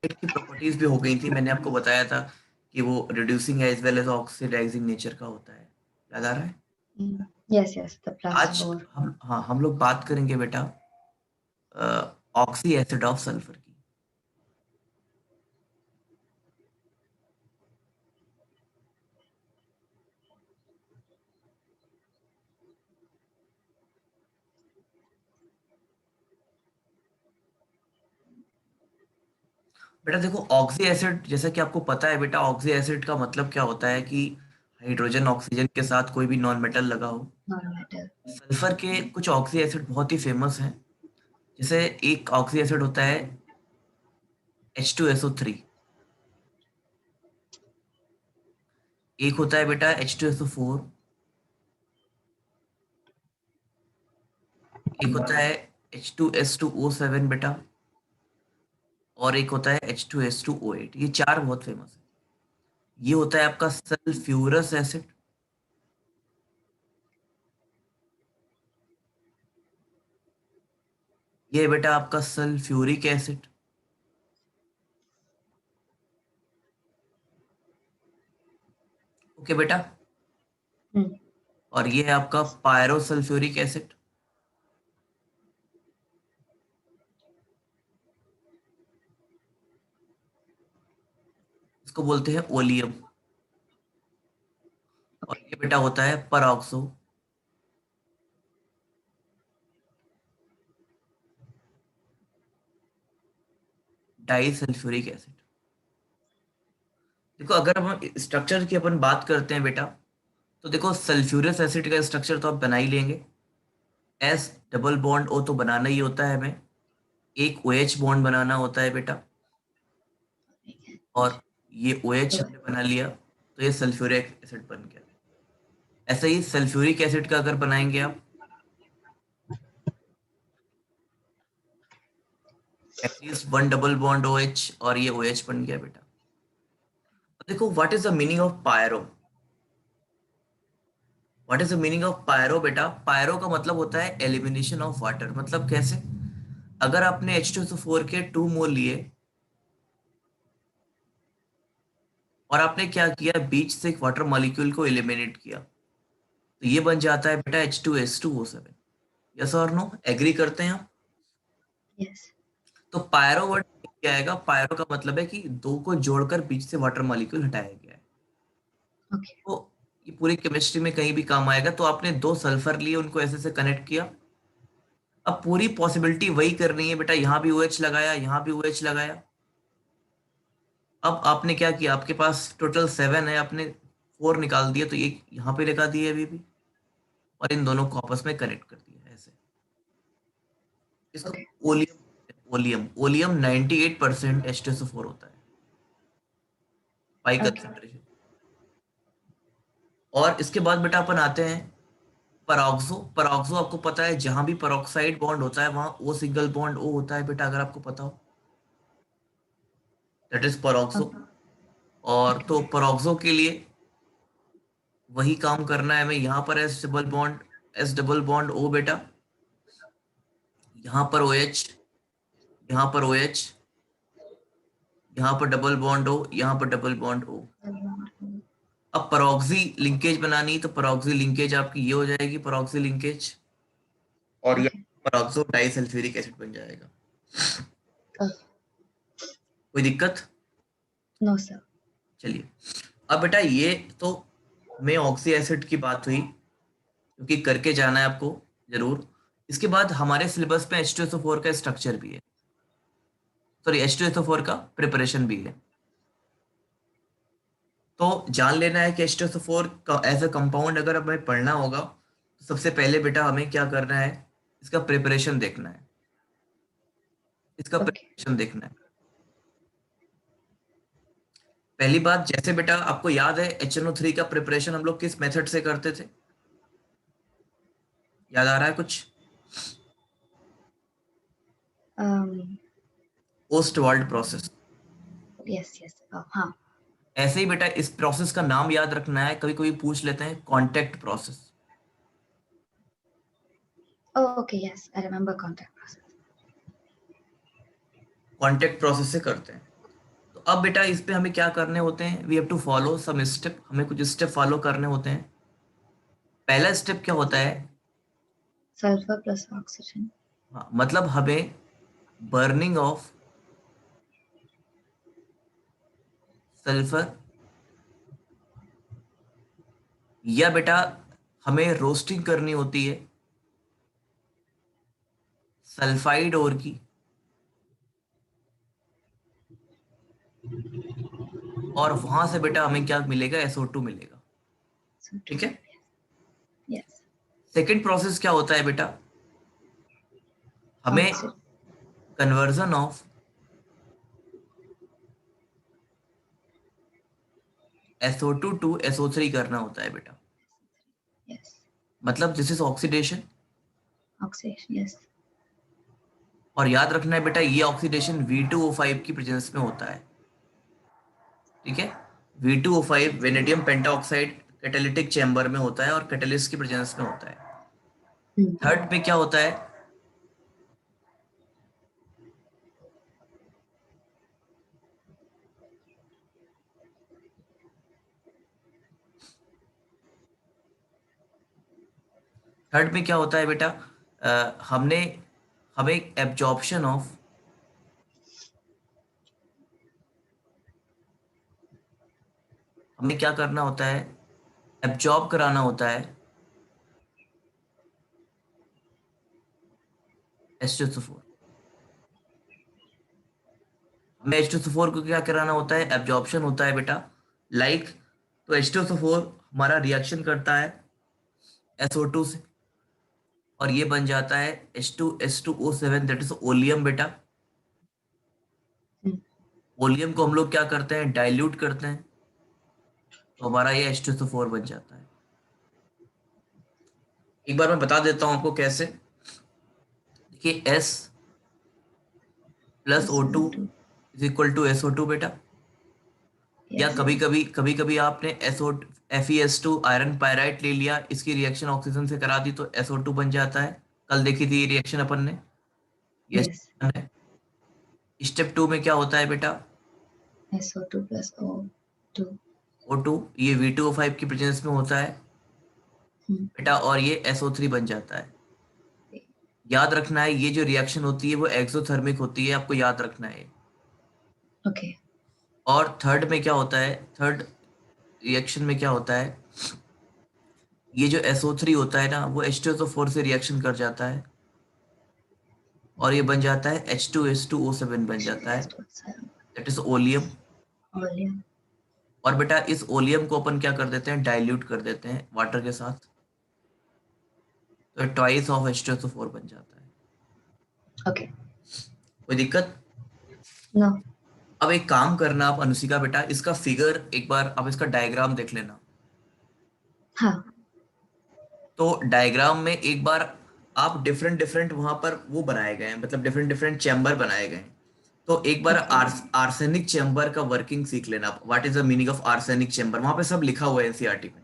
की प्रॉपर्टीज भी हो गई थी, मैंने आपको बताया था कि वो reducing as well as oxidizing nature का होता है, याद आ रहा है? यस यस, द प्लस आज 4। हम लोग बात करेंगे बेटा ऑक्सी एसिड ऑफ सल्फर की। बेटा देखो, ऑक्सी एसिड जैसा कि आपको पता है बेटा, ऑक्सी एसिड का मतलब क्या होता है कि हाइड्रोजन ऑक्सीजन के साथ कोई भी नॉन मेटल लगा हो। Non metal. सल्फर के कुछ ऑक्सी एसिड बहुत ही फेमस हैं। जैसे एक ऑक्सी एसिड होता है H2SO3, एक होता है बेटा H2SO4, एक होता है H2S2O7 बेटा, और एक होता है H2S2O8। ये चार बहुत फेमस है। ये होता है आपका सल्फ्यूरस एसिड, ये है बेटा आपका सल्फ्यूरिक एसिड, ओके बेटा, और ये है आपका पायरोसल्फ्यूरिक एसिड, इसको बोलते हैं ओलियम, और ये बेटा होता है परऑक्सो डाइसल्फ्यूरिक एसिड। देखो, अगर हम स्ट्रक्चर की अपन बात करते हैं बेटा, तो देखो सल्फ्यूरस एसिड का स्ट्रक्चर तो आप बना ही लेंगे। एस डबल बॉन्ड ओ तो बनाना ही होता है हमें, एक ओ एच बॉन्ड बनाना होता है बेटा, और ये ओ एच हमने बना लिया तो ये सल्फ्यूरिक एसिड बन गया। ऐसा ही सल्फ्यूरिक एसिड का अगर बनाएंगे आप, at least one double bond O H, और ये ओ एच बन गया बेटा। देखो, what is the meaning of pyro? What is the meaning of pyro बेटा? पायरो का मतलब होता है एलिमिनेशन ऑफ वाटर। मतलब कैसे? अगर आपने H2SO4 के 2 मोल लिए और आपने क्या किया, बीच से एक वाटर मॉलिक्यूल को एलिमिनेट किया, तो ये बन जाता है बेटा H2S2O7। यस और नो, एग्री करते हैं आप? यस। तो पायरो वर्ड क्या आएगा? पायरो का मतलब है कि दो को जोड़कर बीच से वाटर मॉलिक्यूल हटाया गया है। ओके। तो ये पूरी केमिस्ट्री में कहीं भी काम आएगा। तो आपने दो सल्फर लिए, उनको ऐसे से कनेक्ट किया। अब पूरी पॉसिबिलिटी वही करनी है बेटा, यहाँ भी OH लगाया, यहाँ भी OH लगाया। अब आपने क्या किया, आपके पास टोटल 7 है, आपने 4 निकाल दिया, तो एक यहाँ पे लगा दिया अभी भी, और इन दोनों को आपस में कनेक्ट कर दिया ऐसे। इसको okay. Oleum oleum oleum 98% H2SO4 होता है, पाई ओके। कंसेंट्रेशन। और इसके बाद बेटा अपन आते हैं पराक्सो। पराक्सो आपको पता है, जहां भी परोक्साइड बॉन्ड होता है वहां O सिंगल बॉन्ड O होता है बेटा, अगर आपको पता हो, दैट इज पराक्सो। और ओके। तो पराक्सो के लिए वही काम करना है हमें। यहाँ पर एस डबल बॉन्ड O बेटा, यहाँ पर OH, यहाँ पर OH, यहाँ पर डबल बॉन्ड O, यहाँ पर डबल बॉन्ड O। अब परऑक्सी लिंकेज बनानी, तो परऑक्सी लिंकेज आपकी ये हो जाएगी, परऑक्सी लिंकेज, और ये ओके। परऑक्सो डाइसल्फ्यूरिक एसिड बन जाएगा। कोई दिक्कत? No sir. चलिए, अब बेटा ये तो हमें ऑक्सी एसिड की बात हुई, क्योंकि करके जाना है आपको जरूर। इसके बाद हमारे सिलेबस में H2SO4 का स्ट्रक्चर भी है, सॉरी H2SO4 का प्रिपरेशन भी है। तो जान लेना है कि H2SO4 का एज अ कंपाउंड अगर हमें पढ़ना होगा, तो सबसे पहले बेटा हमें क्या करना है, इसका प्रिपरेशन देखना है, इसका ओके। प्रिपरेशन देखना है। पहली बात, जैसे बेटा आपको याद है HNO3 का प्रिपरेशन हम लोग किस मेथड से करते थे? याद आ रहा है कुछ? Post world process. Yes yes, हाँ। ऐसे ही बेटा इस प्रोसेस का नाम याद रखना है, कभी कभी पूछ लेते हैं, contact process. Okay, yes, I remember contact process. Contact process से करते हैं। अब बेटा इस पे हमें क्या करने होते हैं, we have to follow some step, हमें कुछ स्टेप फॉलो करने होते हैं। पहला स्टेप क्या होता है, sulfur plus oxygen. हाँ, मतलब हमें बर्निंग ऑफ सल्फर, या बेटा हमें रोस्टिंग करनी होती है सल्फाइड ओर की, और वहां से बेटा हमें क्या मिलेगा, SO2 मिलेगा। So two. ठीक है। Yes. सेकेंड प्रोसेस क्या होता है बेटा, हमें Oxygen. Conversion of SO2 to SO3 करना होता है बेटा। Yes. मतलब this is oxidation. Oxidation. Yes. और याद रखना है बेटा, ये ऑक्सीडेशन V2O5 की प्रेजेंस में होता है। ठीक है। V2O5 vanadium pentoxide catalytic chamber में होता है और कैटलिस्ट की प्रेजेंस में होता है। Mm. थर्ड पे क्या होता है, थर्ड में क्या होता है बेटा, हमने हमें एब्जॉर्प्शन ऑफ, हमें क्या करना होता है, एब्जॉर्ब कराना होता है H2SO4। हमें H2SO4 को क्या कराना होता है, एब्जॉर्प्शन होता है बेटा, लाइक तो H2SO4 हमारा रिएक्शन करता है SO2 से, और ये बन जाता है H2S2O7, दैट इज ओलियम बेटा। Mm. ओलियम को हम लोग क्या करते हैं, डाइल्यूट करते हैं, तो हमारा ये H2SO4 बन जाता है। एक बार मैं बता देता हूं आपको कैसे। देखिए S plus O2 SO2. Is equal to SO2 बेटा। या Yes. कभी कभी आपने SO FeS2 आयरन पायराइट ले लिया, इसकी रिएक्शन ऑक्सीजन से करा दी तो SO2 बन जाता है। कल देखी थी ये रिएक्शन अपन ने। ये Yes. step 1 है। स्टेप 2 में क्या होता है बेटा, SO2 plus O2. O2 ये V2O5 की प्रेजेंस में होता है Mm. बेटा, और ये SO3 बन जाता है। याद रखना है ये जो रिएक्शन होती है वो एक्सोथर्मिक होती है, आपको याद रखना है। Okay. और थर्ड में क्या होता है, थर्ड रिएक्शन में क्या होता है, ये जो SO3 होता है ना वो H2SO4 से रिएक्शन कर जाता है और ये बन जाता है H2S2O7 बन जाता है, H2S2. That is oleum. Oleum. और बेटा इस ओलियम को अपन क्या कर देते हैं, डाइल्यूट कर देते हैं वाटर के साथ, तो ट्वाइस ऑफ H2SO4 बन जाता है। Okay. कोई दिक्कत। No. अब एक काम करना आप अनुशिका बेटा, इसका फिगर एक बार आप इसका डायग्राम देख लेना। हाँ. तो डायग्राम में एक बार आप डिफरेंट डिफरेंट वहां पर वो बनाए गए हैं, मतलब डिफरेंट डिफरेंट चैम्बर बनाए गए हैं। तो एक बार Okay. आर्सेनिक चैम्बर का वर्किंग सीख लेना आप, what is the meaning of arsenic chamber, वहां पे सब लिखा हुआ है एनसीईआरटी में।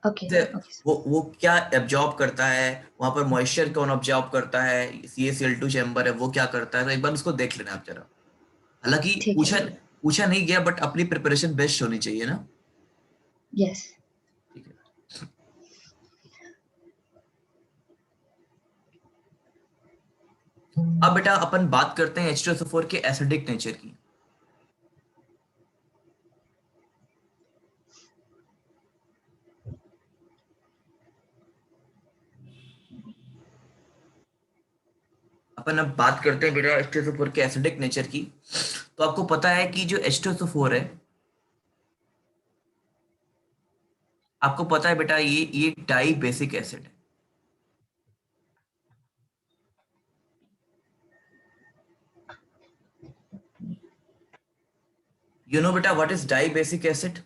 Okay. जैसे Okay. वो क्या एब्जॉर्ब करता है, वहां पर मॉइस्चर कौन ऑब्जॉर्ब करता है, CaCl2 चैम्बर है वो क्या करता है, तो एक बार उसको देख लेना आप जरा। हालांकि ठीक है. पूछा पूछा नहीं गया, बट अपनी प्रिपरेशन बेस्ट होनी चाहिए ना। Yes. ठीक है। अब बेटा अपन बात करते हैं H2SO4 के एसिडिक नेचर की। अपन अब बात करते हैं बेटा H2SO4 के एसिडिक नेचर की। तो आपको पता है कि जो H2SO4 है, आपको पता है बेटा ये डाई बेसिक एसिड है। यू नो बेटा what is dibasic acid.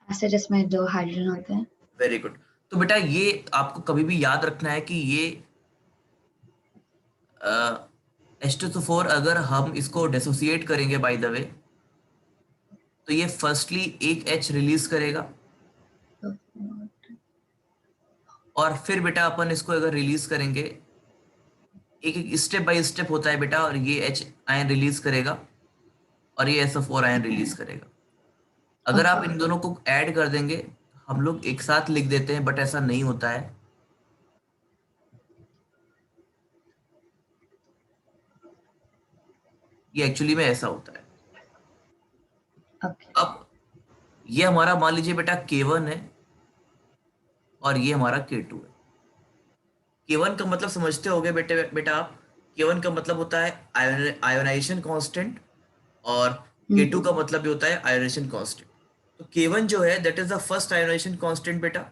ऐसे जिसमें दो हाइड्रोजन होते हैं. Very good. तो बेटा ये आपको कभी भी याद रखना है कि ये H2SO4 अगर हम इसको डिसोसिएट करेंगे बाय द वे, तो ये फर्स्टली एक H रिलीज करेगा, तो और फिर बेटा अपन इसको अगर रिलीज करेंगे एक एक स्टेप बाय स्टेप होता है बेटा, और ये H आयन रिलीज करेगा और ये SO4 आयन रिलीज करेगा। अगर आप Okay. इन दोनों को ऐड कर देंगे, हम लोग एक साथ लिख देते हैं बट ऐसा नहीं होता है। ये एक्चुअली में ऐसा होता है। Okay. अब ये हमारा मान लीजिए बेटा K1 है और ये हमारा K2 है। K1 का मतलब समझते होगे बेटे बेटा आप। K1 का मतलब होता है आयोनाइजेशन कांस्टेंट, और K2 का Mm-hmm. मतलब भी होता है आयोनाइजेशन कांस्टेंट। तो K1 जो है that is the first ionization constant बेटा,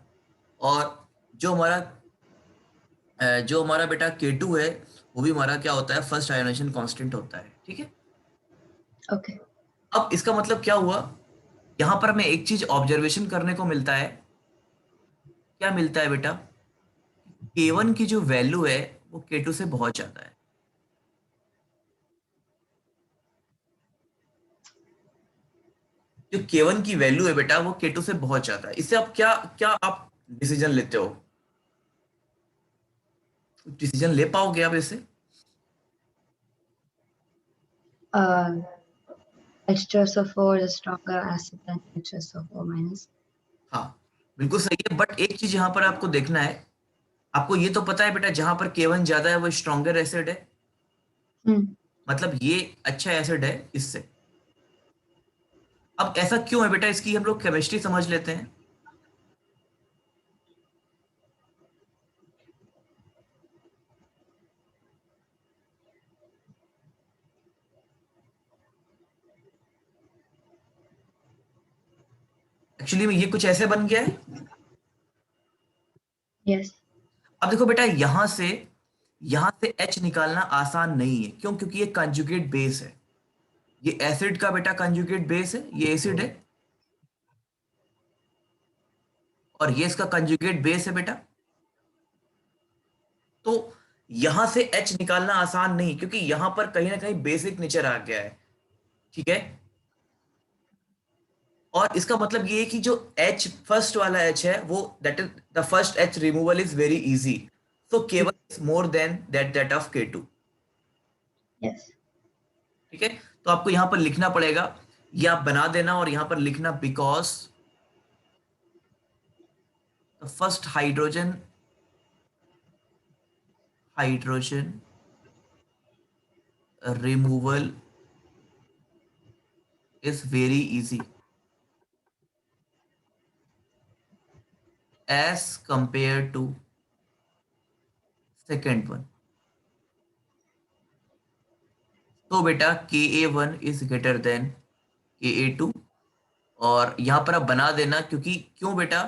और जो हमारा जो हमारा बेटा K2 है वो भी हमारा क्या होता है, फर्स्ट आयोनाइजेशन कांस्टेंट होता है। ठीक है। Okay. अब इसका मतलब क्या हुआ, यहां पर हमें एक चीज ऑब्जर्वेशन करने को मिलता है। क्या मिलता है बेटा, K1 की जो वैल्यू है वो K2 से बहुत ज्यादा है। जो K1 की वैल्यू है बेटा वो K2 से बहुत ज्यादा है। इससे आप क्या क्या आप डिसीजन लेते हो, डिसीजन ले पाओगे आप इससे? Uh, H2SO4 is stronger acid than H2SO4 minus. हाँ, बिल्कुल सही है, बट एक चीज यहाँ पर आपको देखना है। आपको ये तो पता है बेटा, जहां पर K1 ज्यादा है वो स्ट्रॉन्गर एसिड है, Hmm. मतलब ये अच्छा एसिड है इससे। अब ऐसा क्यों है बेटा, इसकी हम लोग केमिस्ट्री समझ लेते हैं। एक्चुअली में ये कुछ ऐसे बन गया है। Yes. अब देखो बेटा, यहां से H निकालना आसान नहीं है। क्यों? क्योंकि ये कंजुगेट बेस है। ये एसिड का बेटा कंजुगेट बेस है, ये एसिड है, और ये इसका कंजुगेट बेस है बेटा। तो यहां से H निकालना आसान नहीं, क्योंकि यहां पर कहीं ना कहीं बेसिक नेचर आ गया है। ठीक है। और इसका मतलब ये है कि जो H फर्स्ट वाला H है वो that is the first H removal is very easy. So K1 is more than that of K2। Yes. ठीक है। तो आपको यहां पर लिखना पड़ेगा, ये आप बना देना और यहां पर लिखना, because the first hydrogen removal is very easy as compare to second one. तो बेटा Ka1 is greater than Ka2। और यहां पर आप बना देना, क्योंकि क्यों बेटा,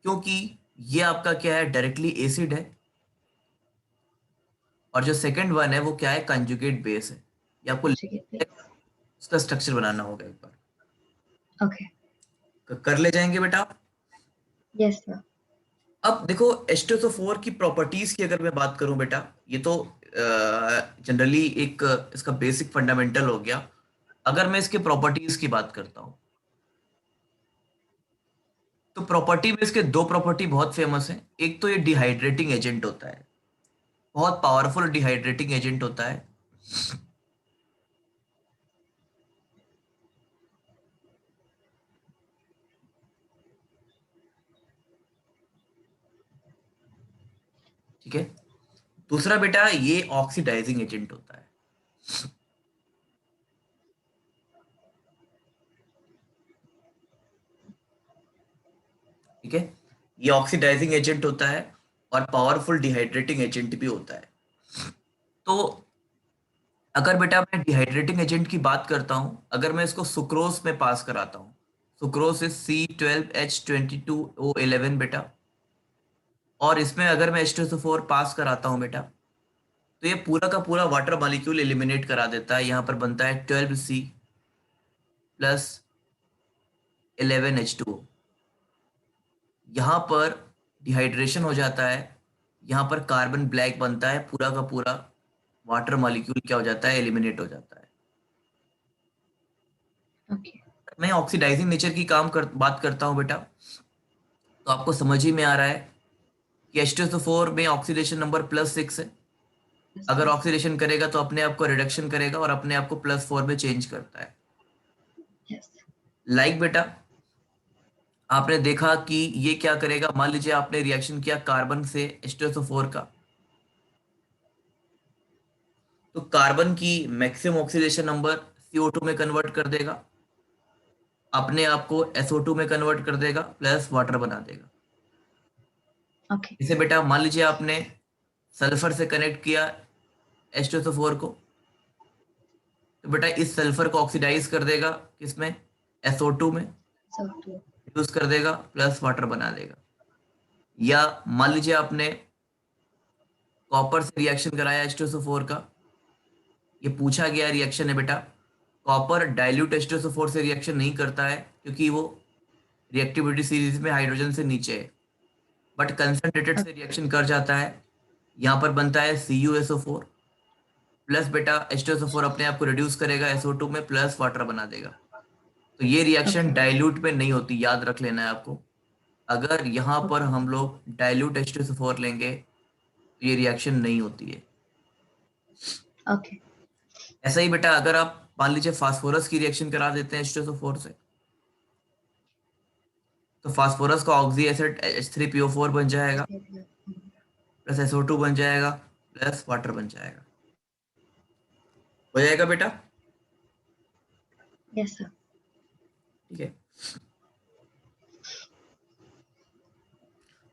क्योंकि ये आपका क्या है, डायरेक्टली एसिड है, और जो सेकंड वन है वो क्या है, कंजुगेट बेस है। ये आपको Conjugate base. उसका स्ट्रक्चर बनाना होगा एक बार। Okay. कर ले जाएंगे बेटा आप। Yes, sir. अब देखो H2SO4 की प्रॉपर्टीज की अगर मैं बात करूं बेटा, ये तो जनरली एक इसका बेसिक फंडामेंटल हो गया। अगर मैं इसके प्रॉपर्टीज की बात करता हूं, तो प्रॉपर्टी में इसके दो प्रॉपर्टी बहुत फेमस है। एक तो ये डिहाइड्रेटिंग एजेंट होता है, बहुत पावरफुल डिहाइड्रेटिंग एजेंट होता है। ठीक है। दूसरा बेटा, ये ऑक्सीडाइजिंग एजेंट होता है। ठीक है। ये ऑक्सीडाइजिंग एजेंट होता है और पावरफुल डिहाइड्रेटिंग एजेंट भी होता है। तो अगर बेटा मैं डिहाइड्रेटिंग एजेंट की बात करता हूं, अगर मैं इसको सुक्रोज में पास कराता हूं, सुक्रोज इज C12H22O11 बेटा, और इसमें अगर मैं H2SO4 पास कराता हूं बेटा, तो ये पूरा का पूरा वाटर मॉलिक्यूल एलिमिनेट करा देता है। यहाँ पर बनता है 12C+11H2O। यहाँ पर डिहाइड्रेशन हो जाता है, यहाँ पर कार्बन ब्लैक बनता है, पूरा का पूरा वाटर मॉलिक्यूल क्या हो जाता है, एलिमिनेट हो जाता है। Okay. मैं ऑक्सीडाइजिंग नेचर की बात करता हूँ बेटा, तो आपको समझ ही में आ रहा है कि H2SO4 में ऑक्सीडेशन नंबर +6 है, अगर ऑक्सीडेशन करेगा तो अपने आप को रिडक्शन करेगा और अपने आप को +4 में चेंज करता है। Yes. लाइक बेटा आपने देखा कि ये क्या करेगा, मान लीजिए आपने रिएक्शन किया कार्बन से H2SO4 का, तो कार्बन की मैक्सिमम ऑक्सीडेशन नंबर CO2 में कन्वर्ट कर देगा, अपने आप को SO2 में कन्वर्ट कर देगा, प्लस वाटर बना देगा। Okay. इसे बेटा मान लीजिए आपने सल्फर से कनेक्ट किया H2SO4 को, तो बेटा इस सल्फर को ऑक्सीडाइज कर देगा किसमें, SO2 में, So two. यूज कर देगा, प्लस वाटर बना देगा। या मान लीजिए आपने कॉपर से रिएक्शन कराया H2SO4 का, ये पूछा गया रिएक्शन है बेटा, कॉपर डाइल्यूट H2SO4 से रिएक्शन नहीं करता है क्योंकि वो रिएक्टिविटी सीरीज में हाइड्रोजन से नीचे है, बट कंसंट्रेटेड से Okay. रिएक्शन कर जाता है। यहाँ पर बनता है CuSO4 प्लस बेटा H2SO4 अपने आप को रिड्यूस करेगा SO2 में, प्लस वाटर बना देगा। तो ये रिएक्शन Okay. डाइल्यूट में नहीं होती, याद रख लेना है आपको। अगर यहाँ पर Okay. हम लोग डाइल्यूट H2SO4 लेंगे तो ये रिएक्शन नहीं होती है। Okay. ऐसा ही बेटा अगर आप मान लीजिए फास्फोरस की रिएक्शन करा देते हैं H2SO4 से, तो फास्फोरस का ऑक्सी एसिड H3PO4 बन जाएगा, प्लस SO2 बन जाएगा, प्लस वाटर बन जाएगा। हो जाएगा बेटा, Yes, sir. ठीक है।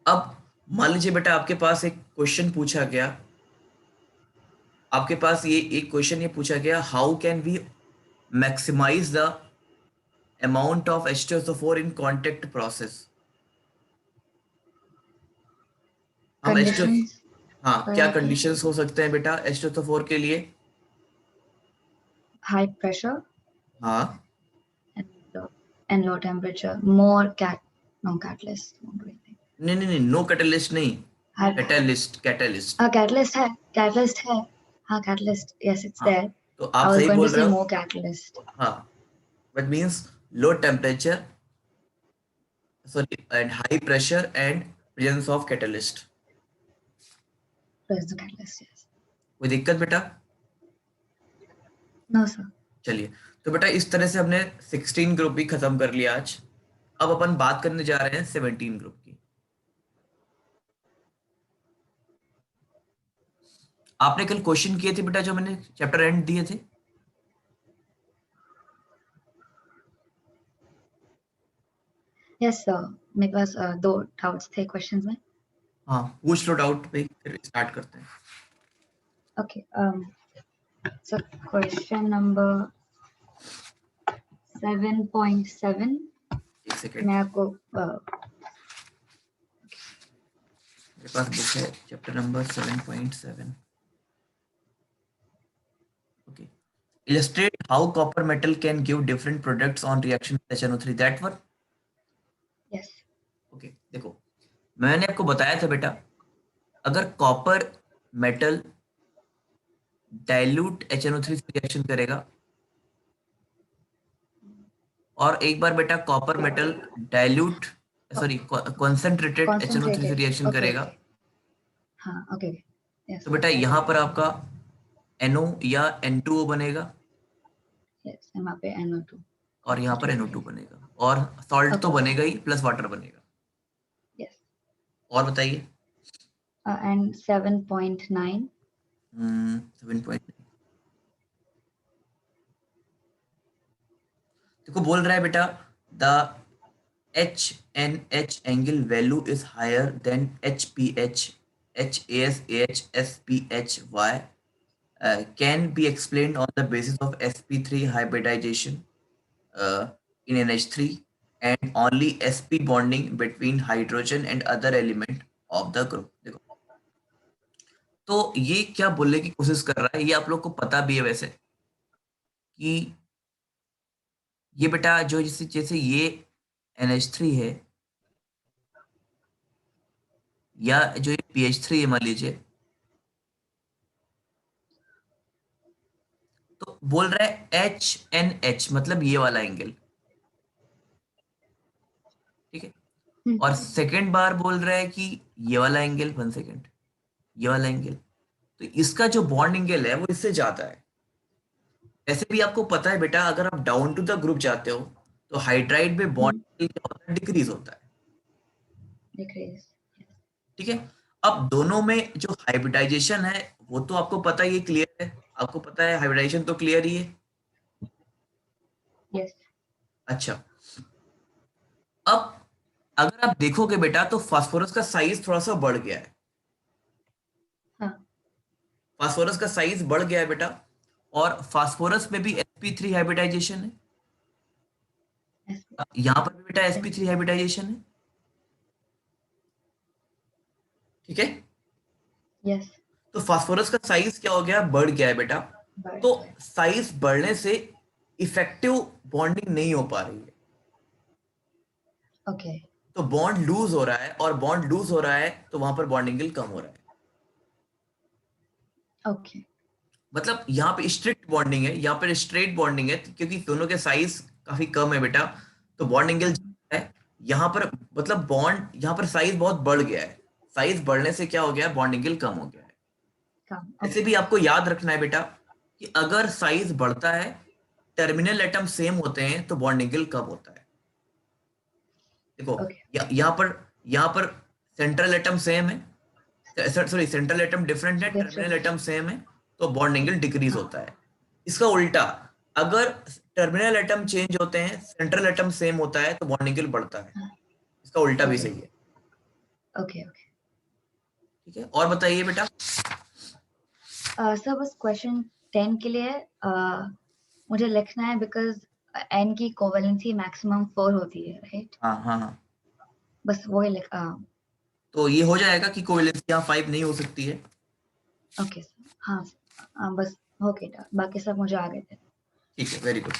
अब मान लीजिए बेटा आपके पास एक क्वेश्चन पूछा गया, आपके पास ये एक क्वेश्चन ये पूछा गया, how can we maximize the amount of H2SO4 in contact process. हम H2, Conditions हाँ क्या for कंडीशंस हो सकते हैं बेटा H2SO4 के लिए। high pressure हाँ and low temperature. More no catalyst. Won't do anything. नहीं नहीं नहीं, नो कैटलिस्ट नहीं, High, कैटलिस्ट कैटलिस्ट। catalyst है. Catalyst है. हाँ, catalyst. Yes, it's हाँ there. तो I आप was सही going to बोल रहे say हो, more catalyst. हाँ but means low temperature, sorry and high pressure and presence of catalyst. Where's the catalyst? Yes. कोई दिक्कत बेटा। No, sir. चलिए, तो बेटा इस तरह से हमने 16 ग्रुप भी खत्म कर लिया आज। अब अपन बात करने जा रहे हैं 17 ग्रुप की। आपने कल क्वेश्चन किए थे बेटा जो मैंने चैप्टर एंड दिए थे। Yes, sir. मेरे पास दो doubts थे questions में. हाँ पूछ लो डाउट भाई, फिर स्टार्ट करते हैं। Okay. So question number 7.7. एक सेकेंड, मैं आपको मेरे पास बुक है chapter number 7.7। Okay, illustrate how copper metal can give different products on reaction with HNO3, that one। yes. Okay देखो, मैंने आपको बताया था बेटा, अगर कॉपर मेटल डाइल्यूट HNO3 से रिएक्शन करेगा, और एक बार बेटा copper metal dilute, sorry concentrated HNO3 से Concentrated. Reaction Okay. करेगा, Okay. हाँ. Okay. Yes. तो बेटा यहाँ पर आपका NO या N2O बनेगा, Yes. यहाँ पे NO2. और यहाँ पर NO2 बनेगा, और सॉल्ट तो Okay. बनेगा ही, प्लस वाटर बनेगा। Yes. और बताइए। And 7.9. 7.9 देखो बोल रहा है बेटा, the HNH angle value is higher than HPH, HAS, SPH. Why? Can be explained on the basis of sp3 hybridization in NH3 and only sp bonding between hydrogen and other element of the group। देखो, तो ये क्या बोलने की कोशिश कर रहा है, ये आप लोग को पता भी है वैसे, कि ये बेटा जो जैसे जैसे ये NH3 है, या जो ये PH3 है मान लीजिए, तो बोल रहा है HNH मतलब ये वाला एंगल, ठीक है। और सेकंड बार बोल रहा है कि ये वाला एंगल, 1 सेकंड, ये वाला एंगल, तो इसका जो बॉन्ड एंगल है वो इससे ज्यादा है। ऐसे भी आपको पता है बेटा, अगर आप डाउन टू द ग्रुप जाते हो तो हाइड्राइड में बॉन्ड क्या होता है, डिक्रीज होता है। Decrease. ठीक है। अब दोनों में जो हाइब्रिडाइजेशन है वो तो आपको पता ही है, क्लियर है, आपको पता है हाइब्रिडाइजेशन तो क्लियर ही है। Yes. अच्छा, अब अगर आप देखोगे बेटा तो फास्फोरस का साइज थोड़ा सा बढ़ गया है। हाँ. फास्फोरस का साइज बढ़ गया है बेटा, और फास्फोरस में भी sp3 हाइब्रिडाइजेशन है। Yes. यहां पर भी बेटा sp3 हाइब्रिडाइजेशन है। ठीक है। Yes. तो फास्फोरस का साइज क्या हो गया, बढ़ गया है बेटा। But तो साइज बढ़ने से इफेक्टिव बॉन्डिंग नहीं हो पा रही है, okay. तो बॉन्ड लूज हो रहा है, और बॉन्ड लूज हो रहा है तो वहां पर बॉन्डिंग एंगल कम हो रहा है। Okay. मतलब यहाँ पे स्ट्रिक्ट बॉन्डिंग है, यहाँ पर स्ट्रेट बॉन्डिंग है, क्योंकि दोनों के साइज काफी कम है बेटा, तो बॉन्ड एंगल है। यहाँ पर मतलब बॉन्ड, यहाँ पर साइज बहुत बढ़ गया है, साइज बढ़ने से क्या हो गया, बॉन्ड एंगल कम हो गया है। Come. ऐसे Okay. भी आपको याद रखना है बेटा कि अगर साइज बढ़ता है, टर्मिनल एटम सेम होते हैं, तो बॉन्ड एंगल कम होता है। देखो, Okay. यहाँ पर सेंट्रल एटम सेम है, सॉरी सेंट्रल एटम डिफरेंट है, टर्मिनल Different. एटम सेम है, तो बॉन्ड एंगल डिक्रीज हाँ. होता है। इसका उल्टा, अगर टर्मिनल एटम चेंज होते हैं, सेंट्रल एटम सेम होता है, तो बॉन्ड एंगल बढ़ता है। हाँ. इसका उल्टा भी Okay. सही है। Okay. Okay. ठीक है, और बताइए बेटा। सर बस क्वेश्चन 10 के लिए मुझे लिखना है बिकॉज n की कोवेलेंसी मैक्सिमम 4 होती है, राइट? हाँ हाँ हाँ, बस वही लिख तो ये हो जाएगा कि कोवेलेंसी यहाँ 5 नहीं हो सकती है। Okay sir. हाँ बस ओके, बाकी सब मुझे आ गए थे। ठीक है, वेरी गुड।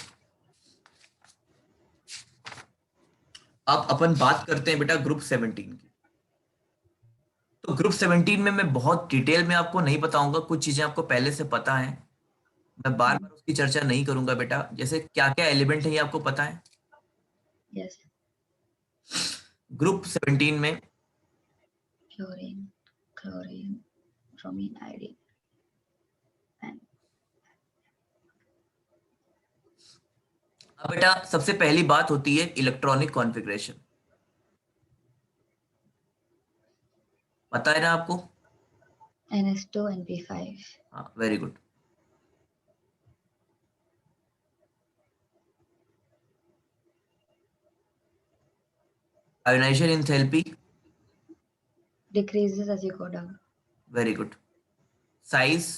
अब अपन बात करते हैं बेटा ग्रुप 17 की। तो ग्रुप 17 में मैं बहुत डिटेल में आपको नहीं बताऊंगा, कुछ चीजें आपको पहले से पता है, मैं बार बार उसकी चर्चा नहीं करूंगा बेटा। जैसे क्या क्या एलिमेंट है ये आपको पता है। यस। ग्रुप 17 में fluorine, chlorine, bromine, iodine and अब बेटा सबसे पहली बात होती है इलेक्ट्रॉनिक कॉन्फ़िगरेशन। पता है ना आपको। NH2 NP5। हाँ, very good. Ionization enthalpy, decreases as you go down, very good. Size,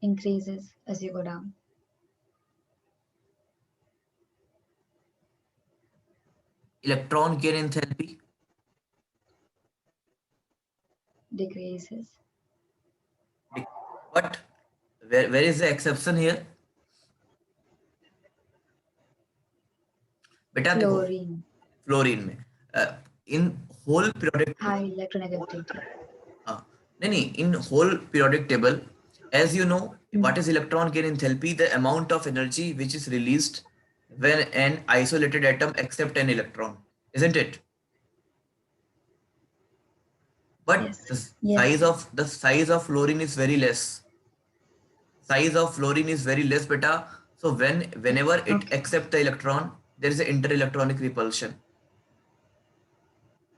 increases as you go down, electron gain enthalpy, decreases। But where is the exception here. बेटा देखो, fluorine, fluorine में in whole periodic, high electronegativity। हाँ, नहीं नहीं, in whole periodic table, as you know, Hmm. what is electron gain enthalpy? The amount of energy which is released when an isolated atom accept an electron, isn't it? But Yes, yes, the size of fluorine is very less. Size of fluorine is very less, beta. So whenever it okay, accept the electron, there is an interelectronic repulsion.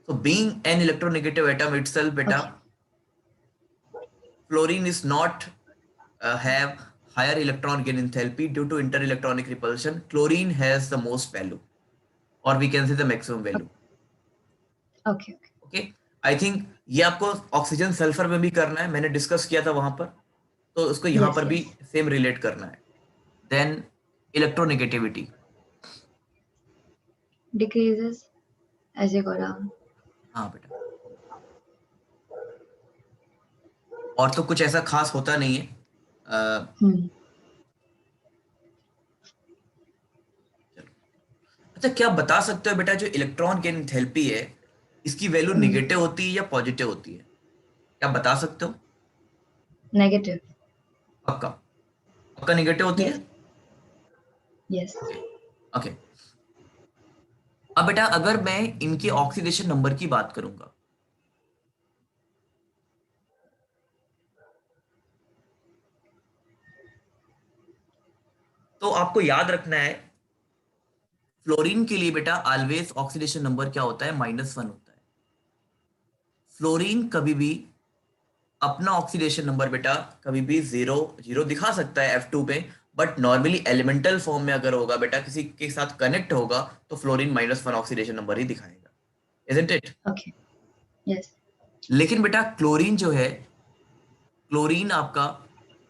So being an electronegative atom itself, okay, beta, fluorine is not have higher electron gain enthalpy due to interelectronic repulsion. Chlorine has the most value, or we can say the maximum value. okay, okay, okay, I think ये आपको oxygen sulphur में भी करना है, मैंने discuss किया था वहां पर, तो उसको यहां yes, पर भी yes, सेम रिलेट करना है। Then electronegativity, decreases as you go down। हाँ बेटा, और तो कुछ ऐसा खास होता नहीं है। Hmm. चलो, अच्छा क्या आप बता सकते हो बेटा, जो इलेक्ट्रॉन गेन एंथैल्पी है, इसकी वैल्यू Hmm. निगेटिव होती है या पॉजिटिव होती है, क्या आप बता सकते हो। Negative। पक्का, पक्का निगेटिव होती है। Yes, yes। Okay, okay. अब बेटा अगर मैं इनके ऑक्सीडेशन नंबर की बात करूंगा, तो आपको याद रखना है, फ्लोरीन के लिए बेटा ऑलवेज ऑक्सीडेशन नंबर क्या होता है, -1 होता है। फ्लोरीन कभी भी अपना ऑक्सीडेशन नंबर बेटा कभी भी 0 दिखा सकता है F2 पे, बट नॉर्मली एलिमेंटल फॉर्म में अगर होगा बेटा, किसी के साथ कनेक्ट होगा, तो फ्लोरीन -1 ऑक्सीडेशन नंबर ही दिखाएगा, इजंट इट? Okay. Yes. लेकिन बेटा क्लोरीन जो है, क्लोरीन आपका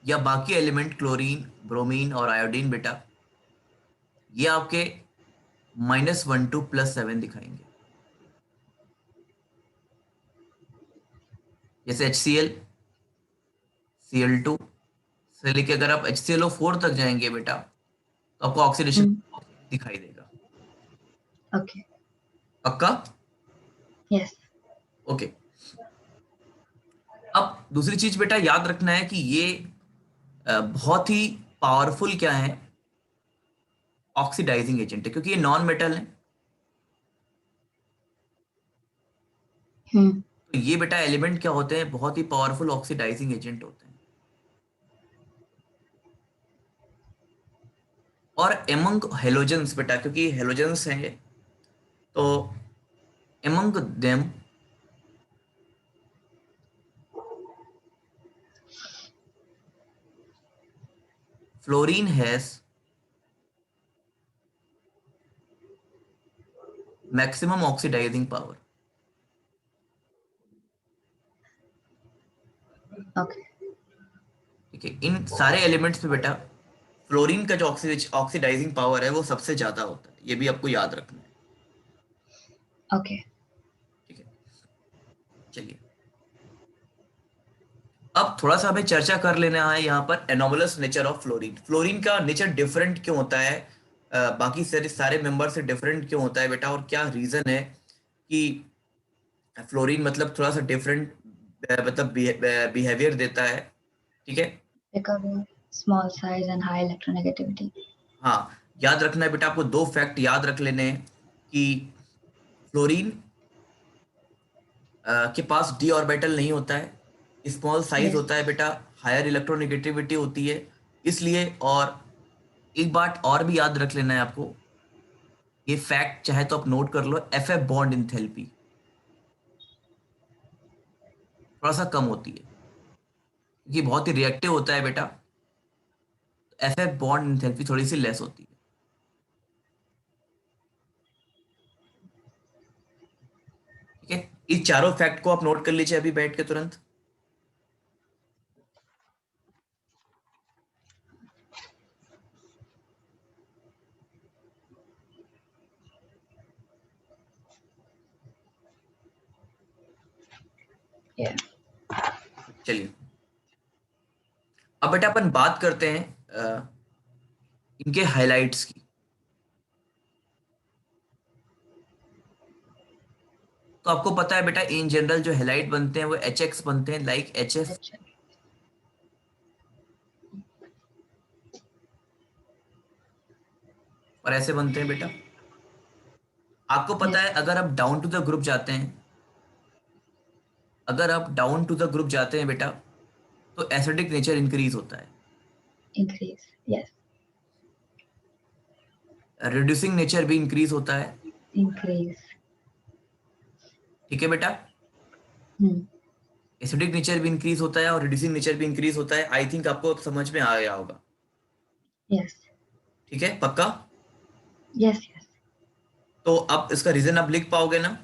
या बाकी एलिमेंट, क्लोरीन, ब्रोमीन और आयोडीन बेटा, ये आपके -1 टू +7 दिखाएंगे। जैसे HCl, Cl2 से लेके अगर आप HClO4 तक जाएंगे बेटा, तो आपको ऑक्सीडेशन Hmm. दिखाई देगा। Okay. पक्का? Yes. ओके। अब दूसरी चीज बेटा याद रखना है कि ये बहुत ही पावरफुल क्या है, ऑक्सीडाइजिंग एजेंट है, क्योंकि ये नॉन मेटल है। Hmm. तो ये बेटा एलिमेंट क्या होते हैं, बहुत ही पावरफुल ऑक्सीडाइजिंग एजेंट होते हैं। और एमंग हेलोजेंस बेटा, क्योंकि हेलोजेंस हैं, तो among them fluorine has maximum oxidizing power. Okay. ठीक है, इन सारे एलिमेंट्स में बेटा फ्लोरीन का जो ऑक्सीडाइजिंग पावर है वो सबसे ज्यादा होता है, ये भी आपको याद रखना है। Okay. ठीक है, चलिए अब थोड़ा सा हमें चर्चा कर लेना है यहाँ पर anomalous nature of fluorine. Fluorine का नेचर डिफरेंट क्यों होता है, बाकी सारे सारे मेंबर से डिफरेंट क्यों होता है बेटा, और क्या रीजन है कि फ्लोरीन मतलब थोड़ा सा डिफरेंट मतलब बिहेवियर देता है। ठीक है, Because of small size and high electronegativity. हाँ, याद रखना है बेटा, आपको दो फैक्ट याद रख लेने हैं कि फ्लोरीन के पास डी ऑर्बिटल नहीं होता है, स्मॉल साइज Yes. होता है बेटा, हायर इलेक्ट्रोनेगेटिविटी होती है इसलिए। और एक बात और भी याद रख लेना है आपको, ये फैक्ट चाहे तो आप नोट कर लो, F बॉन्ड इंथैल्पी थोड़ा सा कम होती है, क्योंकि बहुत ही रिएक्टिव होता है बेटा। F बॉन्ड इंथैल्पी थोड़ी सी लेस होती है। ठीक है, इस चारों फैक्ट को आप नोट कर लीजिए अभी बैठ के तुरंत। Yeah. चलिए अब बेटा अपन बात करते हैं इनके हाइलाइट्स की। तो आपको पता है बेटा, इन जनरल जो हेलाइट बनते हैं वो HX बनते हैं, लाइक HF, That's it. और ऐसे बनते हैं बेटा। आपको पता Yes. है अगर आप डाउन टू द ग्रुप जाते हैं, अगर आप डाउन टू द ग्रुप जाते हैं बेटा, तो एसिडिक नेचर इंक्रीज होता है, Increase. Yes. रिड्यूसिंग नेचर भी इंक्रीज होता है। Increase. ठीक है बेटा, Hmm. एसिडिक नेचर भी इंक्रीज होता है और रिड्यूसिंग नेचर भी इंक्रीज होता है। आई थिंक आपको अब समझ में आ गया होगा। Yes. ठीक है, पक्का? Yes. Yes. तो अब इसका रीजन आप लिख पाओगे ना?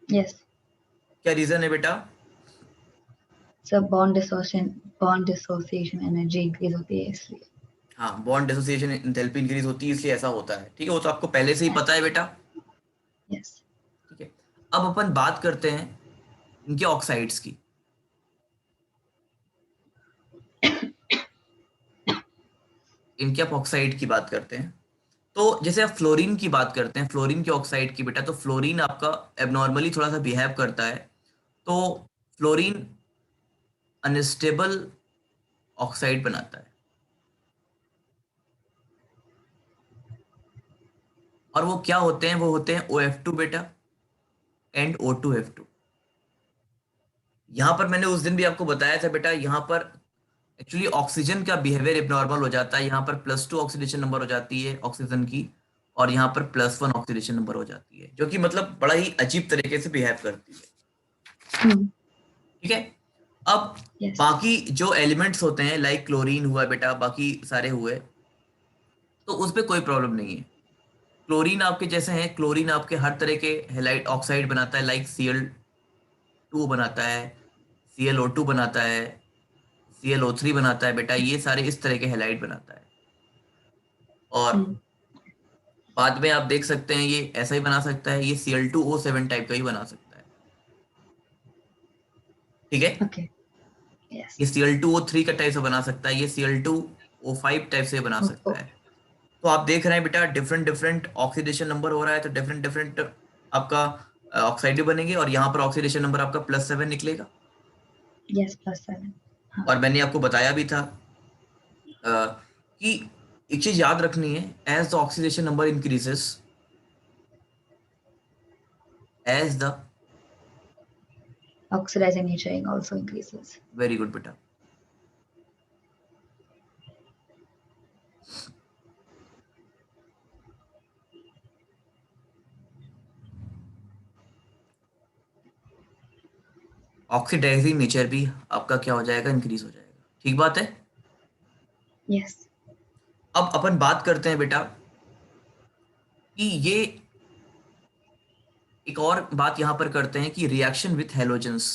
Yes. क्या रीजन है बेटा? So bond dissociation energy increase होती है इसलिए. हाँ, बॉन्ड डिसोसिएशन एंथैल्पी इंक्रीज होती है इसलिए ऐसा होता है। ठीक है, वो तो आपको पहले से ही Yes. पता है बेटा। Yes. ठीक है, अब अपन बात करते हैं इनके ऑक्साइड्स की। इनके आप ऑक्साइड की बात करते हैं, तो जैसे आप फ्लोरीन की बात करते हैं, फ्लोरीन के ऑक्साइड की बेटा, तो फ्लोरीन आपका एबनॉर्मली थोड़ा सा बिहेव करता है। तो फ्लोरीन अनस्टेबल ऑक्साइड बनाता है, और वो क्या होते हैं, वो होते हैं OF2 बेटा एंड O2F2। यहाँ पर मैंने उस दिन भी आपको बताया था बेटा, यहाँ पर एक्चुअली ऑक्सीजन का बिहेवियर एबनॉर्मल हो जाता है, यहाँ पर +2 ऑक्सीडेशन नंबर हो जाती है ऑक्सीजन की, और यहाँ पर +1 ऑक्सीडेशन नंबर हो जाती है, जो कि मतलब बड़ा ही अजीब तरीके से बिहेव करती है। ठीक है। अब Yes. बाकी जो एलिमेंट्स होते हैं लाइक क्लोरीन हुआ बेटा, बाकी सारे हुए, तो उस पर कोई प्रॉब्लम नहीं है। क्लोरीन आपके जैसे हैं, क्लोरीन आपके हर तरह के हेलाइड ऑक्साइड बनाता है, लाइक Cl2 बनाता है, ClO2 बनाता है, ClO3 बनाता है बेटा, ये सारे इस तरह के हेलाइड बनाता है। और बाद में आप देख सकते हैं ये ऐसा ही बना सकता है, ये Cl2O7 टाइप का ही बना सकता है। ठीक है। Okay. Yes. ये Cl2O3 का टाइप से बना सकता है, ये Cl2O5 टाइप से बना सकता Oh. है। तो आप देख रहे हैं बेटा डिफरेंट डिफरेंट ऑक्सीडेशन नंबर हो रहा है, तो डिफरेंट डिफरेंट आपका ऑक्साइड बनेंगे, और यहाँ पर ऑक्सीडेशन नंबर आपका +7 निकलेगा। Yes, +7. और मैंने आपको बताया भी था कि एक चीज याद रखनी है, as the oxidation number increases, as the, Oxidizing nature also increases. Very good बेटा। ऑक्सीडाइजिंग नेचर भी आपका क्या हो जाएगा, इंक्रीज हो जाएगा। ठीक बात है। Yes. अब अपन बात करते हैं बेटा कि ये एक और बात यहां पर करते हैं कि रिएक्शन विथ हेलोजेंस।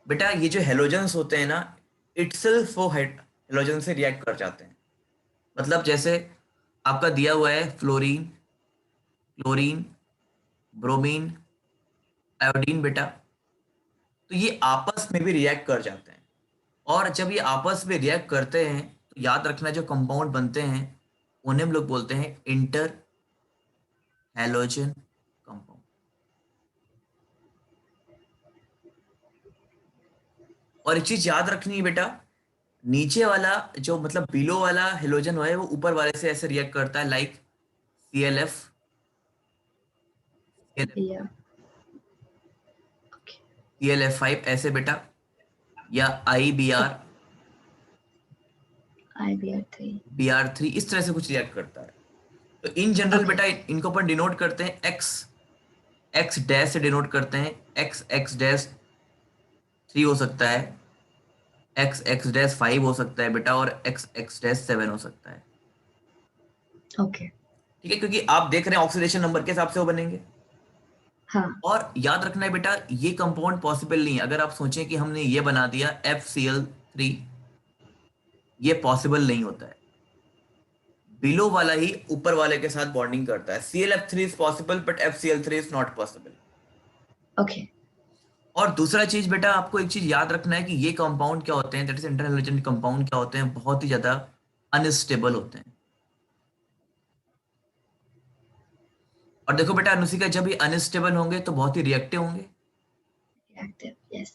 बेटा ये जो हेलोजेंस होते हैं ना, इटसेल्फ वो हेलोजन से रिएक्ट कर जाते हैं। मतलब जैसे आपका दिया हुआ है फ्लोरीन, क्लोरीन, ब्रोमीन, आयोडीन बेटा, तो ये आपस में भी रिएक्ट कर जाते हैं। और जब ये आपस में रिएक्ट करते हैं तो याद रखना, जो कंपाउंड बनते हैं उन्हें हम लोग बोलते हैं इंटर हैलोजन कंपाउंड। और एक चीज याद रखनी है बेटा, नीचे वाला जो मतलब बिलो वाला हेलोजन है वो ऊपर वाले से ऐसे रिएक्ट करता है, like ClF, Yeah. Okay. ClF5 ऐसे बेटा, या IBr, IBR3. Br3, इस तरह से कुछ रिएक्ट करता है। तो इन जनरल Okay. बेटा इनको अपन डिनोट करते हैं एक्स, एक्स डैश से डिनोट करते हैं, एक्स एक्स डैश 3 हो सकता है, एक्स एक्स डैश 5 हो सकता है बेटा, और एक्स एक्स डैश 7 हो सकता है। Okay. ठीक है, क्योंकि आप देख रहे हैं ऑक्सीडेशन नंबर के हिसाब से वो बनेंगे। हाँ. और याद रखना है बेटा, ये कंपाउंड पॉसिबल नहीं है। अगर आप सोचें कि हमने ये बना दिया FCl3, ये पॉसिबल नहीं होता है। बिलो वाला ही ऊपर वाले के साथ बॉन्डिंग करता है। ClF3 is possible but FCl3 is not possible. Okay. और दूसरा चीज बेटा, आपको एक चीज याद रखना है कि ये कंपाउंड क्या होते हैं, दैट इज इंटरहैलोजन कंपाउंड क्या होते हैं, बहुत ही ज्यादा अनस्टेबल होते हैं। और देखो बेटा अनुसिका, जब ये अनस्टेबल होंगे तो बहुत ही रिएक्टिव होंगे। Reactive. Yes.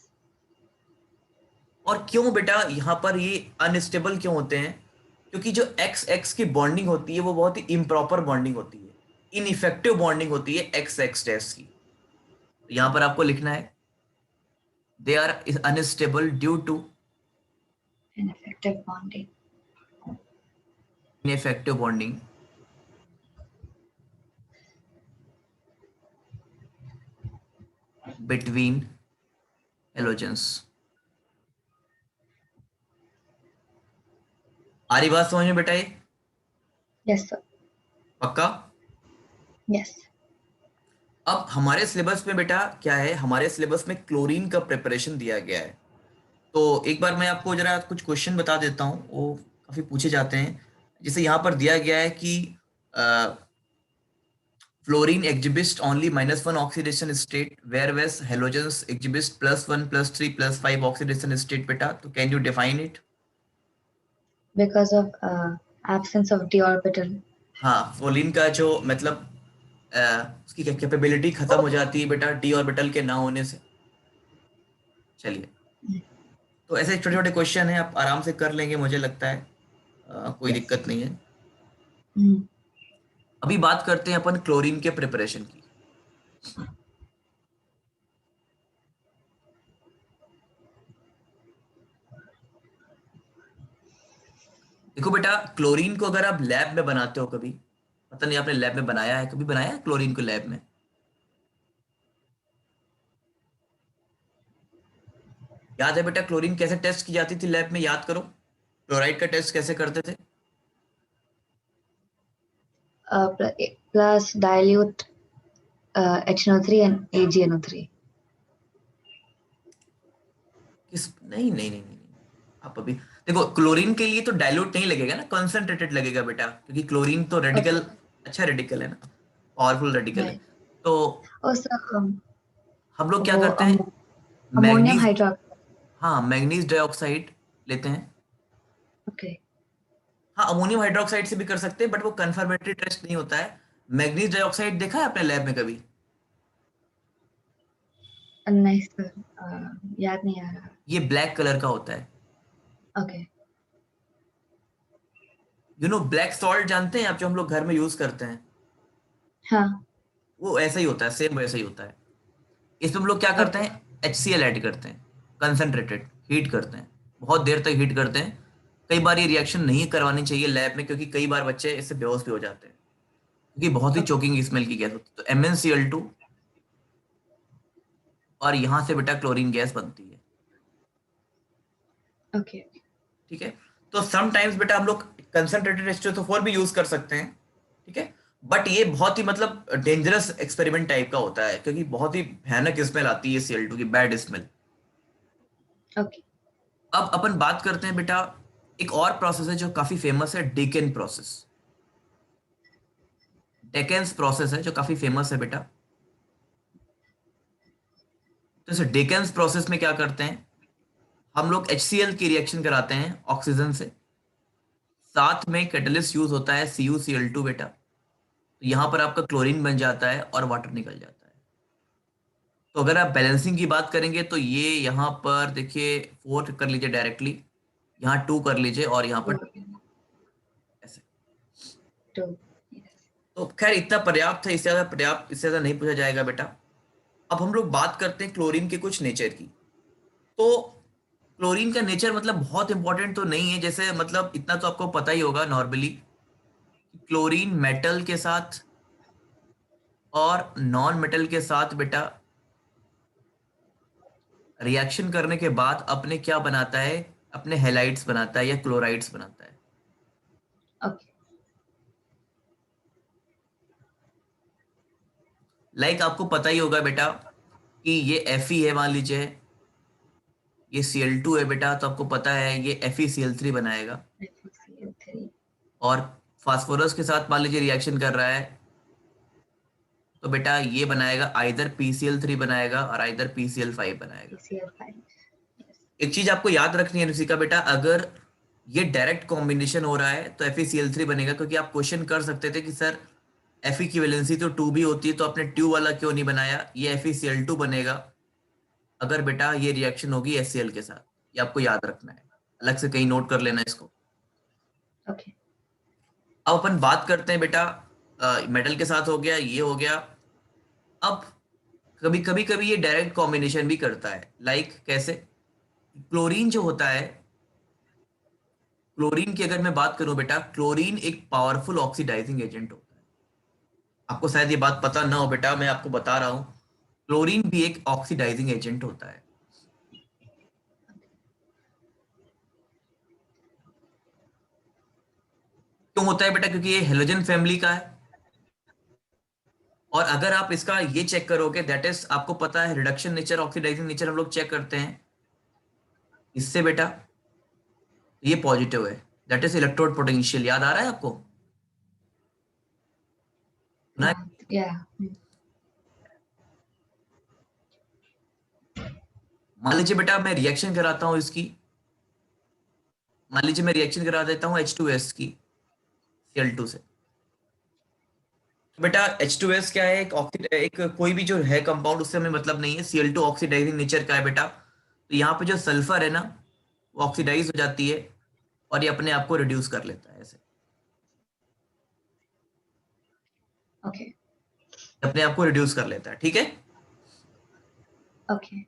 और क्यों बेटा यहाँ पर ये अनस्टेबल क्यों होते हैं? क्योंकि जो एक्स एक्स की बॉन्डिंग होती है वो बहुत ही इम्प्रॉपर बॉन्डिंग होती है, इनइफेक्टिव बॉन्डिंग होती है एक्स एक्स डैश की। तो यहाँ पर आपको लिखना है they are unstable due to Ineffective bonding. Ineffective bonding between halogens. आ रही बात समझ में बेटा ये? Yes, sir. पक्का? Yes. अब हमारे सिलेबस में बेटा क्या है, हमारे सिलेबस में क्लोरीन का प्रिपरेशन दिया गया है। तो एक बार मैं आपको जरा कुछ क्वेश्चन बता देता हूँ, वो काफी पूछे जाते हैं। जैसे यहाँ पर दिया गया है कि fluorine exhibits only -1 oxidation state, whereas halogens exhibits +1, +3, +5 oxidation state बेटा, तो can you define it? Because of absence of d orbital. हाँ, फ्लोरीन का जो मतलब उसकी कैपेबिलिटी खत्म हो जाती है बेटा डी ऑर्बिटल के ना होने से। चलिए, तो ऐसे छोटे छोटे क्वेश्चन हैं, आप आराम से कर लेंगे मुझे लगता है, कोई Yes. दिक्कत नहीं है। Mm. अभी बात करते हैं अपन क्लोरीन के प्रिपरेशन की। देखो बेटा, क्लोरीन को अगर आप लैब में बनाते हो कभी, पता नहीं आपने लैब में बनाया है, कभी बनाया है क्लोरीन को लैब में? याद है बेटा क्लोरीन कैसे टेस्ट की जाती थी लैब में? याद करो, क्लोराइड का टेस्ट कैसे करते थे? Plus dilute HNO3 and AgNO3. किस, नहीं नहीं नहीं नहीं, नहीं। आप अभी देखो, क्लोरीन के लिए तो डाइल्यूट नहीं लगेगा ना, कॉन्सेंट्रेटेड लगेगा बेटा, क्योंकि क्लोरीन तो Okay. रेडिकल, अच्छा रेडिकल है ना, पावरफुल रेडिकल है। Right. तो Also, हम लोग क्या वो करते हैं, ammonium मैग्नीज, hydroxide. हाँ मैग्नीज डाइऑक्साइड लेते हैं। Okay. हाँ अमोनियम हाइड्रोक्साइड से भी कर सकते हैं, बट वो कंफर्मेटरी टेस्ट नहीं होता है। मैग्नीज डाइऑक्साइड देखा है आपने लैब में कभी? Nice. याद नहीं आ रहा. ये ब्लैक कलर का होता है। Okay. You know black salt जानते हैं आप, जो हम लोग घर में यूज करते हैं? हाँ. वो ऐसा ही होता है, सेम वैसा ही होता है। इसमें हम लोग क्या करते Okay. हैं, HCl ऐड करते हैं, कंसंट्रेटेड, हीट करते हैं, बहुत देर तक हीट करते हैं। कई बार ये रिएक्शन नहीं करवानी चाहिए लैब में, क्योंकि कई बार बच्चे इससे बेहोश भी हो जाते हैं, क्योंकि बहुत ही Okay. चोकिंग स्मेल की गैस होती है। तो MnCl2, और यहाँ से बेटा क्लोरीन गैस बनती है। Okay. ठीक है, तो समटाइम्स बेटा हम लोग कंसंट्रेटेड H2SO4 भी यूज कर सकते हैं। ठीक है, बट ये बहुत ही मतलब डेंजरस एक्सपेरिमेंट टाइप का होता है, क्योंकि बहुत ही भयानक स्मेल आती है Cl2 की, बैड स्मेल। Okay. अब अपन बात करते हैं बेटा, एक और प्रोसेस है जो काफी फेमस है, डेकेन प्रोसेस। डेकेन्स प्रोसेस है जो काफी फेमस है बेटा। तो इस डेकेन्स प्रोसेस में क्या करते हैं, हम लोग HCl की रिएक्शन कराते हैं ऑक्सीजन से, साथ में कैटलिस्ट यूज होता है CuCl2 बेटा। तो यहाँ पर आपका क्लोरीन बन जाता है और वाटर निकल जाता है। तो अगर आप बैलेंसिंग की बात करेंगे तो ये यहाँ पर देखिए 4 कर लीजिए डायरेक्टली, यहाँ 2 कर लीजिए, और यहाँ पर Okay. ऐसे। 2. Yes. तो खैर इतना पर्याप्त है, इससे ज्यादा पर्याप्त, इससे ज्यादा नहीं पूछा जाएगा बेटा। अब हम लोग बात करते हैं क्लोरीन के कुछ नेचर की। तो क्लोरीन का नेचर मतलब बहुत इंपॉर्टेंट तो नहीं है, जैसे मतलब इतना तो आपको पता ही होगा नॉर्मली, क्लोरीन मेटल के साथ और नॉन मेटल के साथ बेटा रिएक्शन करने के बाद अपने क्या बनाता है, अपने हेलाइड्स बनाता है या क्लोराइड्स बनाता है। Okay. लाइक आपको पता ही होगा बेटा कि ये Fe है मान लीजिए, ये Cl2 है बेटा, तो आपको पता है ये FeCl3 बनाएगा। FeCl3. और फास्फोरस के साथ मान लीजिए रिएक्शन कर रहा है, तो बेटा ये बनाएगा आइदर PCl3 बनाएगा और आइदर PCl5 बनाएगा। PCl5. Yes. एक चीज आपको याद रखनी है ऋषिका बेटा, अगर ये डायरेक्ट कॉम्बिनेशन हो रहा है तो FeCl3 बनेगा, क्योंकि आप क्वेश्चन कर सकते थे कि सर Fe की वैलेंसी तो 2 भी होती है, तो आपने 2 वाला क्यों नहीं बनाया, ये FeCl2 बनेगा अगर बेटा ये रिएक्शन होगी HCl के साथ। ये आपको याद रखना है, अलग से कहीं नोट कर लेना इसको। Okay. अब अपन बात करते हैं बेटा, मेटल के साथ हो गया, ये हो गया। अब कभी कभी कभी ये डायरेक्ट कॉम्बिनेशन भी करता है, लाइक कैसे, क्लोरीन जो होता है, क्लोरीन की अगर मैं बात करूं बेटा, क्लोरीन एक पावरफुल ऑक्सीडाइजिंग एजेंट होता है। आपको शायद ये बात पता ना हो बेटा, मैं आपको बता रहा हूं, क्लोरीन भी एक ऑक्सीडाइजिंग एजेंट होता है। क्यों होता है बेटा, क्योंकि ये हेलोजन फैमिली का है। और अगर आप इसका ये चेक करोगे, दैट इज आपको पता है रिडक्शन नेचर, ऑक्सीडाइजिंग नेचर हम लोग चेक करते हैं इससे बेटा, ये पॉजिटिव है, दैट इज इलेक्ट्रोड पोटेंशियल। याद आ रहा है आपको? सुना है? Yeah. मान लीजिए बेटा मैं रिएक्शन कराता हूँ इसकी, मान लीजिए मैं रिएक्शन करा देता हूँ H2S की Cl2 से। तो बेटा H2S क्या है, एक कोई भी जो है कंपाउंड, उससे हमें मतलब नहीं है, Cl2 ऑक्सीडाइजिंग नेचर का है बेटा। तो यहाँ पे जो सल्फर है ना, वो ऑक्सीडाइज हो जाती है और ये अपने आप को रिड्यूस कर लेता है ऐसे। ओके अपने आप को रिड्यूस कर लेता है, ठीक है। ओके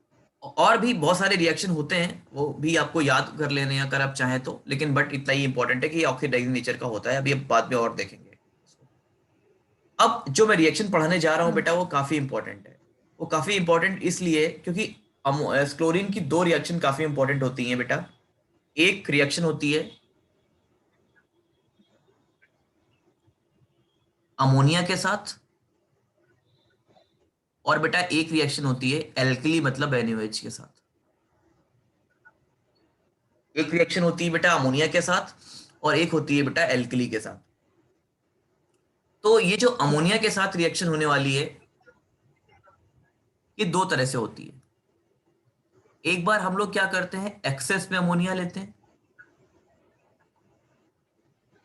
और भी बहुत सारे रिएक्शन होते हैं, वो भी आपको याद कर लेने हैं अगर आप चाहें तो, लेकिन बट इतना ही इंपॉर्टेंट है कि ये ऑक्सीडाइजिंग नेचर का होता है। अभी अब बाद में और देखेंगे। अब जो मैं रिएक्शन पढ़ाने जा रहा हूँ बेटा, वो काफी इंपॉर्टेंट है। वो काफी इंपॉर्टेंट इसलिए क्योंकि क्लोरीन की दो रिएक्शन काफी इंपॉर्टेंट होती हैं बेटा। एक रिएक्शन होती है अमोनिया के साथ, और बेटा एक रिएक्शन होती है एल्कली मतलब NaOH के साथ। एक रिएक्शन होती है बेटा अमोनिया के साथ, और एक होती है बेटा एल्कली के साथ। तो ये जो अमोनिया के साथ रिएक्शन होने वाली है, ये दो तरह से होती है। एक बार हम लोग क्या करते हैं, एक्सेस में अमोनिया लेते हैं।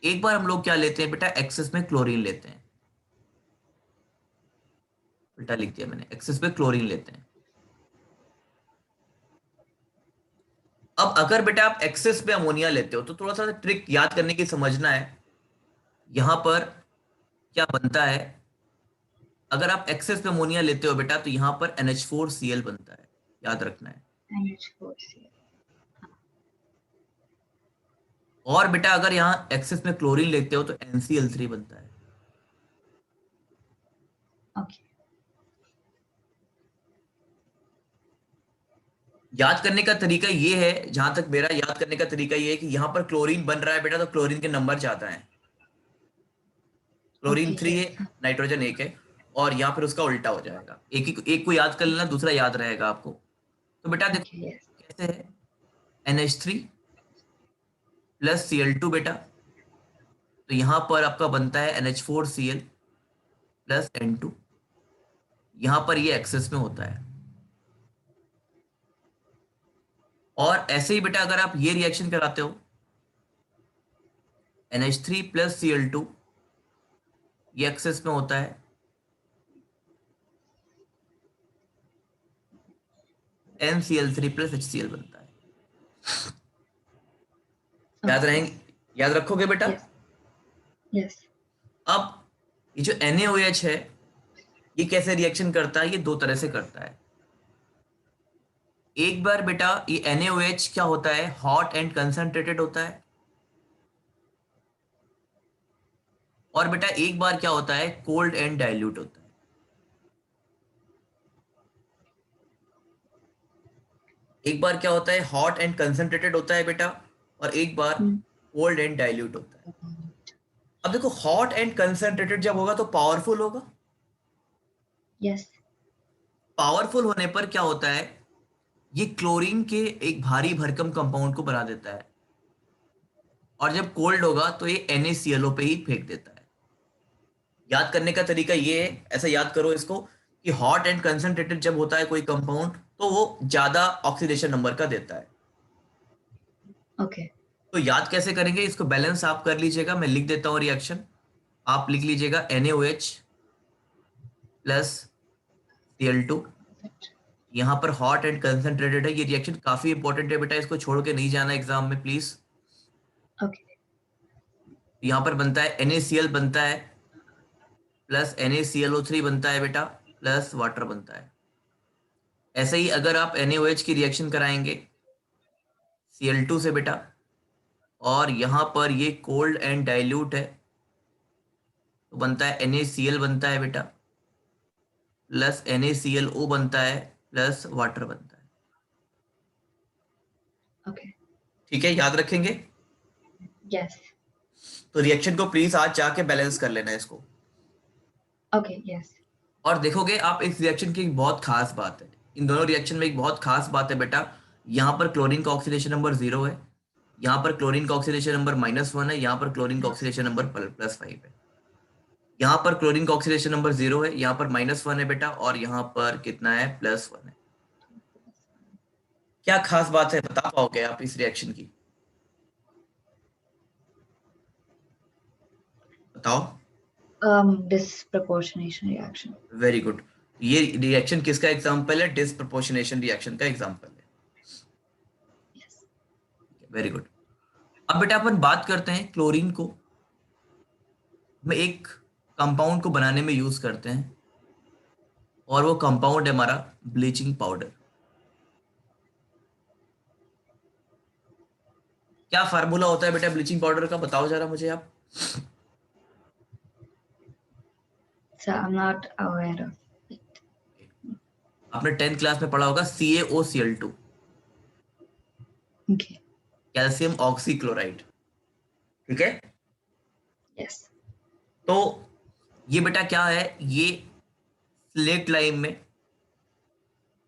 एक बार हम लोग क्या लेते हैं बेटा, एक्सेस में क्लोरीन लेते हैं। उल्टा लिख दिया मैंने, एक्सेस में क्लोरीन लेते हैं। अब अगर बेटा आप एक्सेस में अमोनिया लेते हो तो थोड़ा सा ट्रिक याद करने की समझना है। यहां पर क्या बनता है, अगर आप एक्सेस में अमोनिया लेते हो बेटा तो यहां पर NH4Cl बनता है, याद रखना है। NH4Cl और बेटा अगर यहाँ एक्सेस में क्लोरीन लेते हो तो NCl3 बनता है। ओके याद करने का तरीका ये है, जहां तक मेरा याद करने का तरीका ये है कि यहाँ पर क्लोरीन बन रहा है बेटा, तो क्लोरीन के नंबर ज्यादा है। क्लोरीन ओके 3 है, यस नाइट्रोजन 1 है। और यहाँ फिर उसका उल्टा हो जाएगा, एक को याद कर लेना, दूसरा याद रहेगा आपको। तो बेटा देखो ओके यस कैसे है, NH3 प्लस Cl2 बेटा। तो यहाँ पर आपका बनता है NH4Cl प्लस N2। यहाँ पर ये एक्सेस में होता है। और ऐसे ही बेटा अगर आप ये रिएक्शन कराते हो, NH3 प्लस Cl2, ये एक्सेस में होता है। NCl3 प्लस HCl बनता है। याद ओके रहेंगे, याद रखोगे बेटा। यस यस अब ये जो NaOH है, ये कैसे रिएक्शन करता है, ये दो तरह से करता है। एक बार बेटा ये NaOH क्या होता है, हॉट एंड कंसंट्रेटेड होता है। और बेटा एक बार क्या होता है, कोल्ड एंड डाइल्यूट होता है। एक बार क्या होता है, हॉट एंड कंसंट्रेटेड होता है बेटा, और एक बार कोल्ड एंड डाइल्यूट होता है। अब देखो हॉट एंड कंसंट्रेटेड जब होगा तो पावरफुल होगा। यस पावरफुल होने पर क्या होता है, ये क्लोरीन के एक भारी भरकम कंपाउंड को बना देता है। और जब कोल्ड होगा तो ये NaClO पे ही फेंक देता है। याद करने का तरीका ये है, ऐसा याद करो इसको, कि हॉट एंड कंसंट्रेटेड जब होता है कोई कंपाउंड तो वो ज्यादा ऑक्सीडेशन नंबर का देता है। ओके तो याद कैसे करेंगे इसको, बैलेंस आप कर लीजिएगा, मैं लिख देता हूँ रिएक्शन। आप लिख लीजिएगा NaOH प्लस Cl2। यहाँ पर हॉट एंड कंसंट्रेटेड है, ये रिएक्शन काफी इंपॉर्टेंट है बेटा, इसको छोड़ के नहीं जाना एग्जाम में प्लीज। ओके यहाँ पर बनता है NaCl बनता है, प्लस NaClO3 बनता है बेटा, प्लस वाटर बनता है। ऐसे ही अगर आप NaOH की रिएक्शन कराएंगे Cl2 से बेटा, और यहाँ पर ये कोल्ड एंड डाइल्यूट है, तो बनता है NaCl बनता है बेटा, प्लस NaClO बनता है, प्लस वाटर बनता है। ओके ठीक है, याद रखेंगे। यस तो रिएक्शन को प्लीज आज जाके बैलेंस कर लेना इसको। ओके यस और देखोगे आप इस रिएक्शन की एक बहुत खास बात है, इन दोनों रिएक्शन में एक बहुत खास बात है बेटा। यहाँ पर क्लोरीन का ऑक्सीडेशन नंबर 0 है, यहाँ पर क्लोरीन का ऑक्सीडेशन नंबर -1 है, यहाँ पर क्लोरीन का ऑक्सीडेशन नंबर +5 है। यहाँ पर क्लोरीन का ऑक्सीडेशन नंबर 0 है, यहाँ पर -1 है बेटा, और यहाँ पर कितना है, +1 है। क्या खास बात है, बता पाओगे आप इस रिएक्शन की, बताओ। disproportionation reaction very good. ये रिएक्शन किसका एग्जाम्पल है, डिसप्रपोर्शनेशन रिएक्शन का एग्जाम्पल है। yes very good. अब बेटा अपन बात करते हैं क्लोरीन को, मैं एक कंपाउंड को बनाने में यूज करते हैं, और वो कंपाउंड है हमारा ब्लीचिंग पाउडर। क्या फार्मूला होता है बेटा ब्लीचिंग पाउडर का, बताओ जरा मुझे आप। So I'm not aware of it. आपने 10th क्लास में पढ़ा होगा CaOCl2, Okay. Calcium oxychloride. ठीक है। Yes. तो ये बेटा क्या है, ये स्लेट लाइम में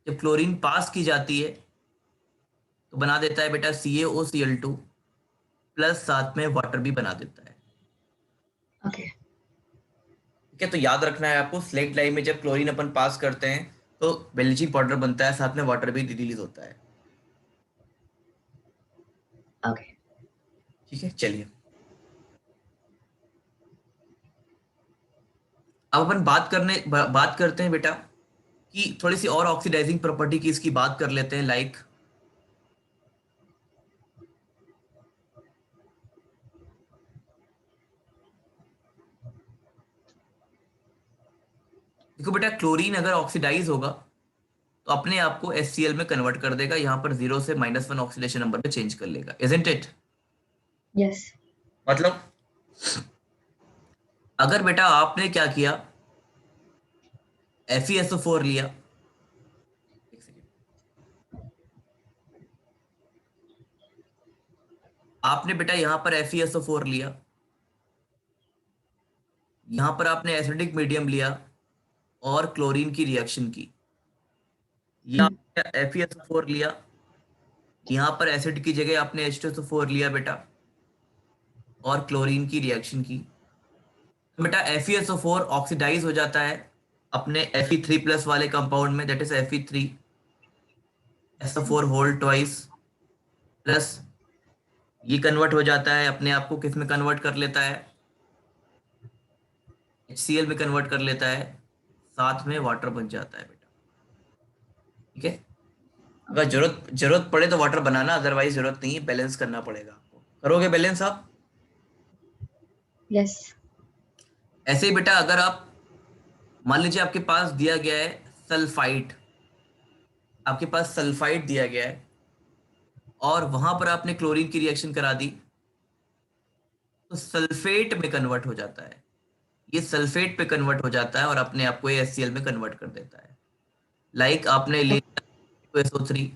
जब क्लोरीन पास की जाती है तो बना देता है बेटा CaOCl2, प्लस साथ में वाटर भी बना देता है। Okay. ठीक है, तो याद रखना है आपको, स्लेट लाइम में जब क्लोरीन अपन पास करते हैं तो ब्लीचिंग पाउडर बनता है, साथ में वाटर भी रिलीज होता है। Okay. ठीक है, चलिए अब अपन बात करते हैं बेटा कि थोड़ी सी और ऑक्सीडाइजिंग प्रॉपर्टी की इसकी बात कर लेते हैं। लाइक देखो बेटा, क्लोरीन अगर ऑक्सीडाइज होगा तो अपने आप को HCl में कन्वर्ट कर देगा, यहाँ पर 0 से -1 ऑक्सीडेशन नंबर पे चेंज कर लेगा, इजंट इट? Yes. मतलब अगर बेटा आपने क्या किया, FeSO4 लिया, एक सेकेंड, आपने बेटा यहाँ पर FeSO4 लिया, यहाँ पर आपने एसिडिक मीडियम लिया और क्लोरीन की रिएक्शन की, या FeSO4 लिया, यहाँ पर एसिड की जगह आपने H2SO4 लिया बेटा और क्लोरीन की रिएक्शन की, तो बेटा FeSO4 ऑक्सीडाइज हो जाता है अपने Fe3+ वाले कंपाउंड में, that is Fe3SO4 whole twice, plus ये कन्वर्ट हो जाता है अपने आप को किस में कन्वर्ट कर लेता है, HCl में कन्वर्ट कर लेता है, साथ में वाटर बन जाता है बेटा। ठीक है, अगर जरूरत पड़े तो वाटर बनाना, अदरवाइज जरूरत नहीं है, बैलेंस करना पड़ेगा आपको। करोगे बैलेंस आप? Yes. ऐसे ही बेटा अगर आप मान लीजिए आपके पास दिया गया है सल्फाइड, आपके पास सल्फाइड दिया गया है और वहां पर आपने क्लोरीन की रिएक्शन करा दी तो सल्फेट में कन्वर्ट हो जाता है, ये सल्फेट पे कन्वर्ट हो जाता है और अपने आप को ये HCl में कन्वर्ट कर देता है। लाइक आपने ले लिया SO3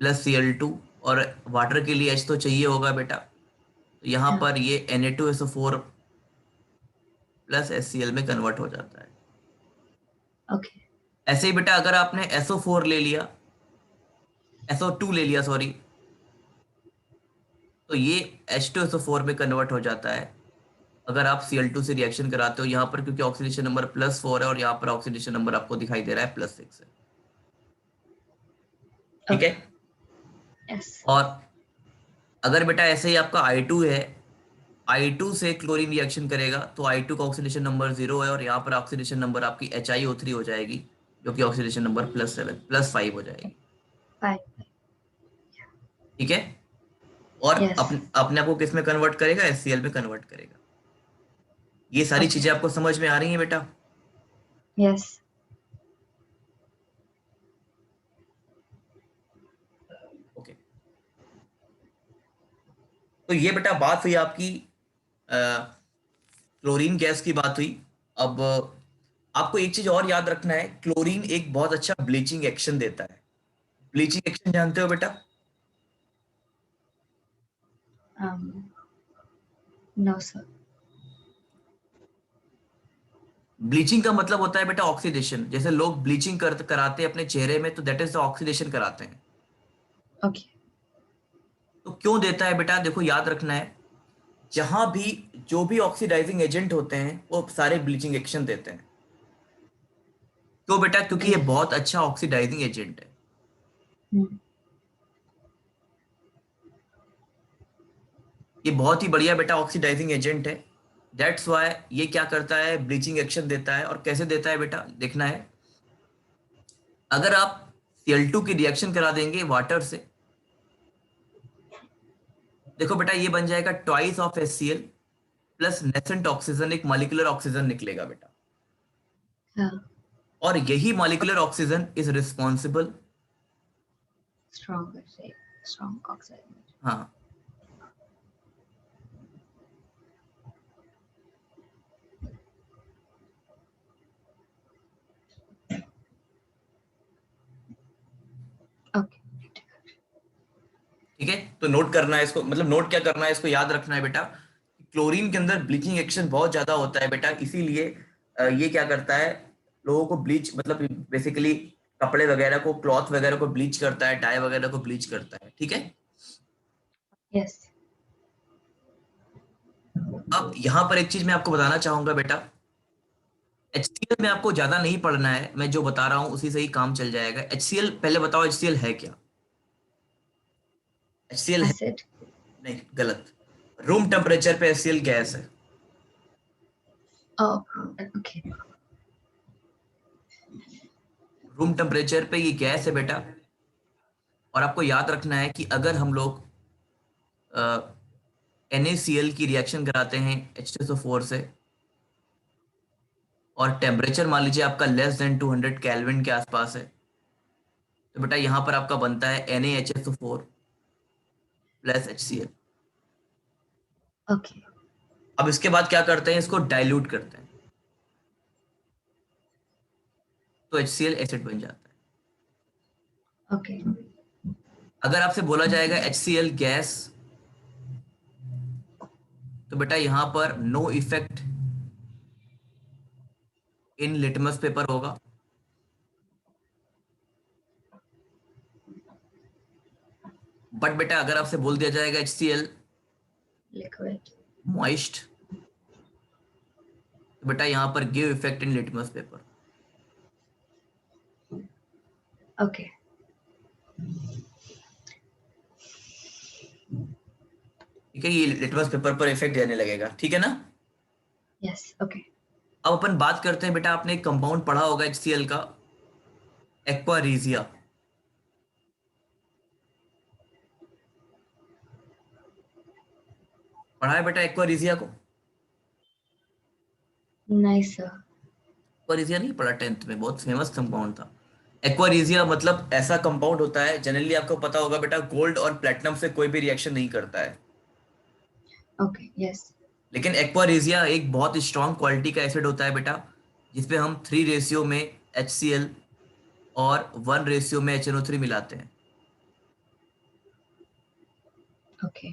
प्लस Cl2, और वाटर के लिए H तो चाहिए होगा बेटा, तो यहाँ Yeah. पर ये Na2SO4 प्लस HCl में कन्वर्ट हो जाता है। Okay. ऐसे ही बेटा अगर आपने SO4 ले लिया, SO2 ले लिया सॉरी, तो ये H2SO4 में कन्वर्ट हो जाता है अगर आप Cl2 से रिएक्शन कराते हो, यहाँ पर क्योंकि ऑक्सीडेशन नंबर +4 है और यहाँ पर ऑक्सीडेशन नंबर आपको दिखाई दे रहा है +6 है। ठीक है। Yes. और अगर बेटा ऐसे ही आपका I2 है, I2 से क्लोरीन रिएक्शन करेगा तो I2 का ऑक्सीडेशन नंबर 0 है और यहाँ पर ऑक्सीडेशन नंबर आपकी HiO3 हो जाएगी, जो कि ऑक्सीडेशन नंबर +5 हो जाएगी। 5. ठीक है, और Yes. अपने आप को किस में कन्वर्ट करेगा, HCl में कन्वर्ट करेगा। ये सारी Okay. चीजें आपको समझ में आ रही हैं बेटा? Yes. ओके, तो ये बेटा बात हुई आपकी क्लोरीन गैस की बात हुई। अब आपको एक चीज और याद रखना है, क्लोरीन एक बहुत अच्छा ब्लीचिंग एक्शन देता है। ब्लीचिंग एक्शन जानते हो बेटा? No, sir. ब्लीचिंग का मतलब होता है बेटा ऑक्सीडेशन, जैसे लोग ब्लीचिंग कराते हैं अपने चेहरे में, तो दैट इज द ऑक्सीडेशन कराते हैं। Okay. तो क्यों देता है बेटा, देखो याद रखना है, जहां भी जो भी ऑक्सीडाइजिंग एजेंट होते हैं वो सारे ब्लीचिंग एक्शन देते हैं। तो बेटा क्योंकि ये Yes. बहुत अच्छा ऑक्सीडाइजिंग एजेंट है, Hmm. ये बहुत ही बढ़िया बेटा ऑक्सीडाइजिंग एजेंट है। दैट्स वाई ये क्या करता है, ब्लीचिंग एक्शन देता है। और कैसे देता है बेटा, देखना है, अगर आप Cl2 की रिएक्शन करा देंगे वाटर से, देखो बेटा ये बन जाएगा twice of HCl, plus nascent oxygen, एक मॉलिक्यूलर ऑक्सीजन निकलेगा बेटा। हाँ, और यही molecular oxygen is responsible, strong से स्ट्रॉन्ग ऑक्साइड। हाँ, ओके, ठीक है। तो नोट करना है इसको, मतलब नोट क्या करना है, इसको याद रखना है बेटा। क्लोरीन के अंदर ब्लीचिंग एक्शन बहुत ज्यादा होता है बेटा, इसीलिए ये क्या करता है, लोगों को ब्लीच, मतलब बेसिकली कपड़े वगैरह को, क्लॉथ वगैरह को ब्लीच करता है, डाई वगैरह को ब्लीच करता है, ठीक है। यस। अब यहाँ पर एक चीज मैं आपको बताना चाहूंगा बेटा, HCl में आपको ज्यादा नहीं पढ़ना है, मैं जो बता रहा हूँ उसी से ही काम चल जाएगा। HCl, पहले बताओ HCl है क्या? HCl है, एसिड। नहीं गलत, रूम टेम्परेचर पे HCl गैस है। ओके। रूम टेम्परेचर पे ये गैस है बेटा। और आपको याद रखना है कि अगर हम लोग NaCl की रिएक्शन कराते हैं H2SO4 से, और टेम्परेचर मान लीजिए आपका लेस देन 200 केल्विन के आसपास है, तो बेटा यहाँ पर आपका बनता है NaHSO4 प्लस HCl। ओके। अब इसके बाद क्या करते हैं, इसको डाइल्यूट करते हैं, तो HCl एसिड बन जाता है। ओके। अगर आपसे बोला जाएगा HCl गैस, तो बेटा यहाँ पर no effect in litmus paper होगा। बट बेटा अगर आपसे बोल दिया जाएगा HCl लिक्विड। मॉइस्ट, तो बेटा यहाँ पर give effect in litmus paper. Okay. ठीक है, ये लिटमस पेपर पर इफेक्ट देने लगेगा, ठीक है ना। यस। ओके। अब अपन बात करते हैं बेटा, आपने एक कंपाउंड पढ़ा होगा HCl का, एक्वारीजिया। पढ़ा है बेटा एक्वारीजिया को? Nice sir. एक्वारीजिया नहीं पढ़ा? 10th में बहुत फेमस कंपाउंड था एक्वारीजिया। मतलब ऐसा कंपाउंड होता है, जनरली आपको पता होगा बेटा, गोल्ड और प्लेटिनम से कोई भी रिएक्शन नहीं करता है, ओके। यस। लेकिन एक्वारीजिया एक बहुत स्ट्रॉन्ग क्वालिटी का एसिड होता है बेटा, जिसपे हम 3 रेशियो में HCl और 1 रेशियो में HNO3 मिलाते हैं। ओके।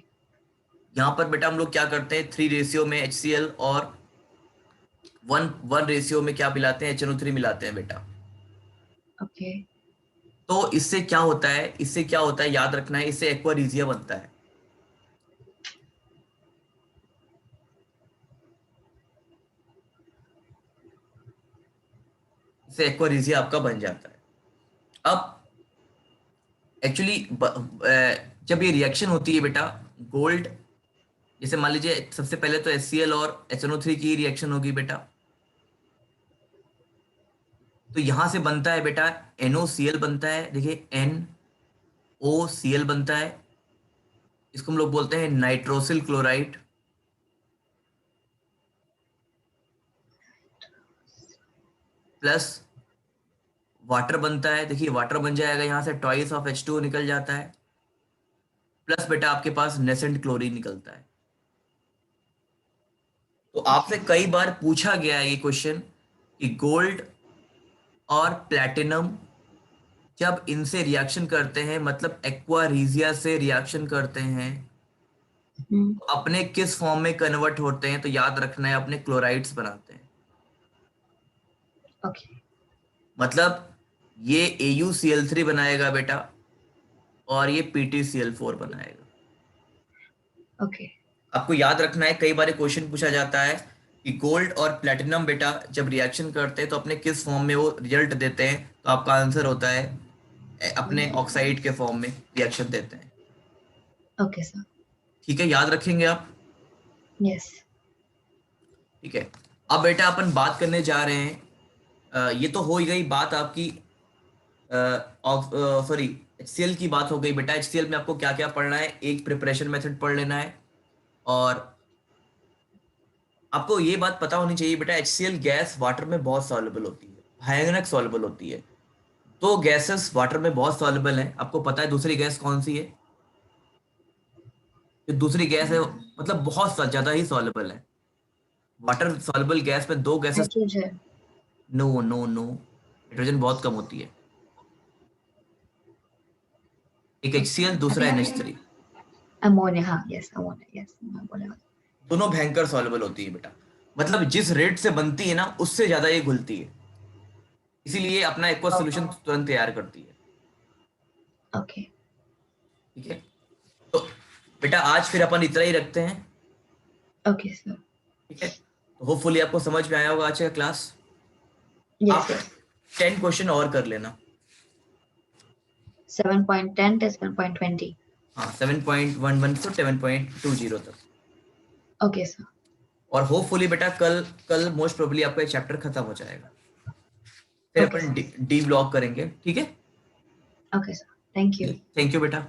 यहाँ पर बेटा हम लोग क्या करते हैं, 3 रेशियो में HCl और 1 रेशियो में क्या मिलाते हैं, HNO3 मिलाते हैं बेटा। ओके। तो इससे क्या होता है, इससे क्या होता है याद रखना है, इससे एक्वारीजिया बनता है। इससे एक्वारीजिया आपका बन जाता है। अब एक्चुअली जब ये रिएक्शन होती है बेटा, गोल्ड, जैसे मान लीजिए सबसे पहले तो HCl और HNO3 की रिएक्शन होगी बेटा, तो यहां से बनता है बेटा NOCl बनता है, देखिए NOCl बनता है, इसको हम लोग बोलते हैं नाइट्रोसिल क्लोराइड, प्लस वाटर बनता है, देखिए वाटर बन जाएगा, यहां से ट्वाइस ऑफ H2O निकल जाता है, प्लस बेटा आपके पास नेसेंट क्लोरीन निकलता है। तो ओके। आपसे कई बार पूछा गया है ये क्वेश्चन कि गोल्ड और प्लैटिनम जब इनसे रिएक्शन करते हैं, मतलब एक्वारीजिया से रिएक्शन करते हैं, तो अपने किस फॉर्म में कन्वर्ट होते हैं, तो याद रखना है अपने क्लोराइड्स बनाते हैं। ओके। मतलब ये AuCl3 बनाएगा बेटा, और ये PtCl4 बनाएगा। ओके। आपको याद रखना है, कई बार क्वेश्चन पूछा जाता है कि गोल्ड और प्लेटिनम बेटा जब रिएक्शन करते हैं तो अपने किस फॉर्म में वो रिजल्ट देते हैं, तो आपका आंसर होता है अपने ऑक्साइड के फॉर्म में रिएक्शन देते हैं। Okay sir. ठीक है, याद रखेंगे आप। यस। ठीक है, अब बेटा अपन बात करने जा रहे हैं, ये तो हो ही गई बात आपकी, सॉरी, HCl की बात हो गई बेटा। HCl में आपको क्या क्या पढ़ना है, एक प्रिपरेशन मेथड पढ़ लेना है, और आपको ये बात पता होनी चाहिए बेटा, HCl गैस वाटर में बहुत सॉल्युबल होती है, भयानक सॉल्युबल होती है। दो गैसेस वाटर में बहुत सॉल्युबल है, आपको पता है दूसरी गैस कौन सी है? जो दूसरी गैस है मतलब बहुत ज्यादा ही सॉल्युबल है। वाटर सॉल्युबल गैस में दो gases. Nitrogen. No no no, nitrogen बहुत कम होती है। एक HCl, आई दूसरा थिंक NH3। अमोनिया, हाँ यस अमोनिया, यस मैं बोला। दोनों भयंकर सॉल्युबल होती है बेटा, मतलब जिस रेट से बनती है ना उससे ज्यादा ये घुलती है, इसीलिए अपना एक्वा सोल्यूशन तुरंत तैयार करती है। ओके ठीक है, तो बेटा आज फिर अपन इतना ही रखते हैं। Okay sir. ठीक है, तो होपफुली आपको समझ में आया होगा आज का क्लास। यस आप सर। 10 क्वेश्चन और कर लेना। 7.10 to 7.20। हाँ, 7.11 से 7.20 तक। Okay sir. और होपफुली बेटा कल कल मोस्ट प्रोबेबली आपका चैप्टर खत्म हो जाएगा, फिर ओके अपन सर। डी ब्लॉक करेंगे। ठीक है, okay sir, thank you. Thank you बेटा।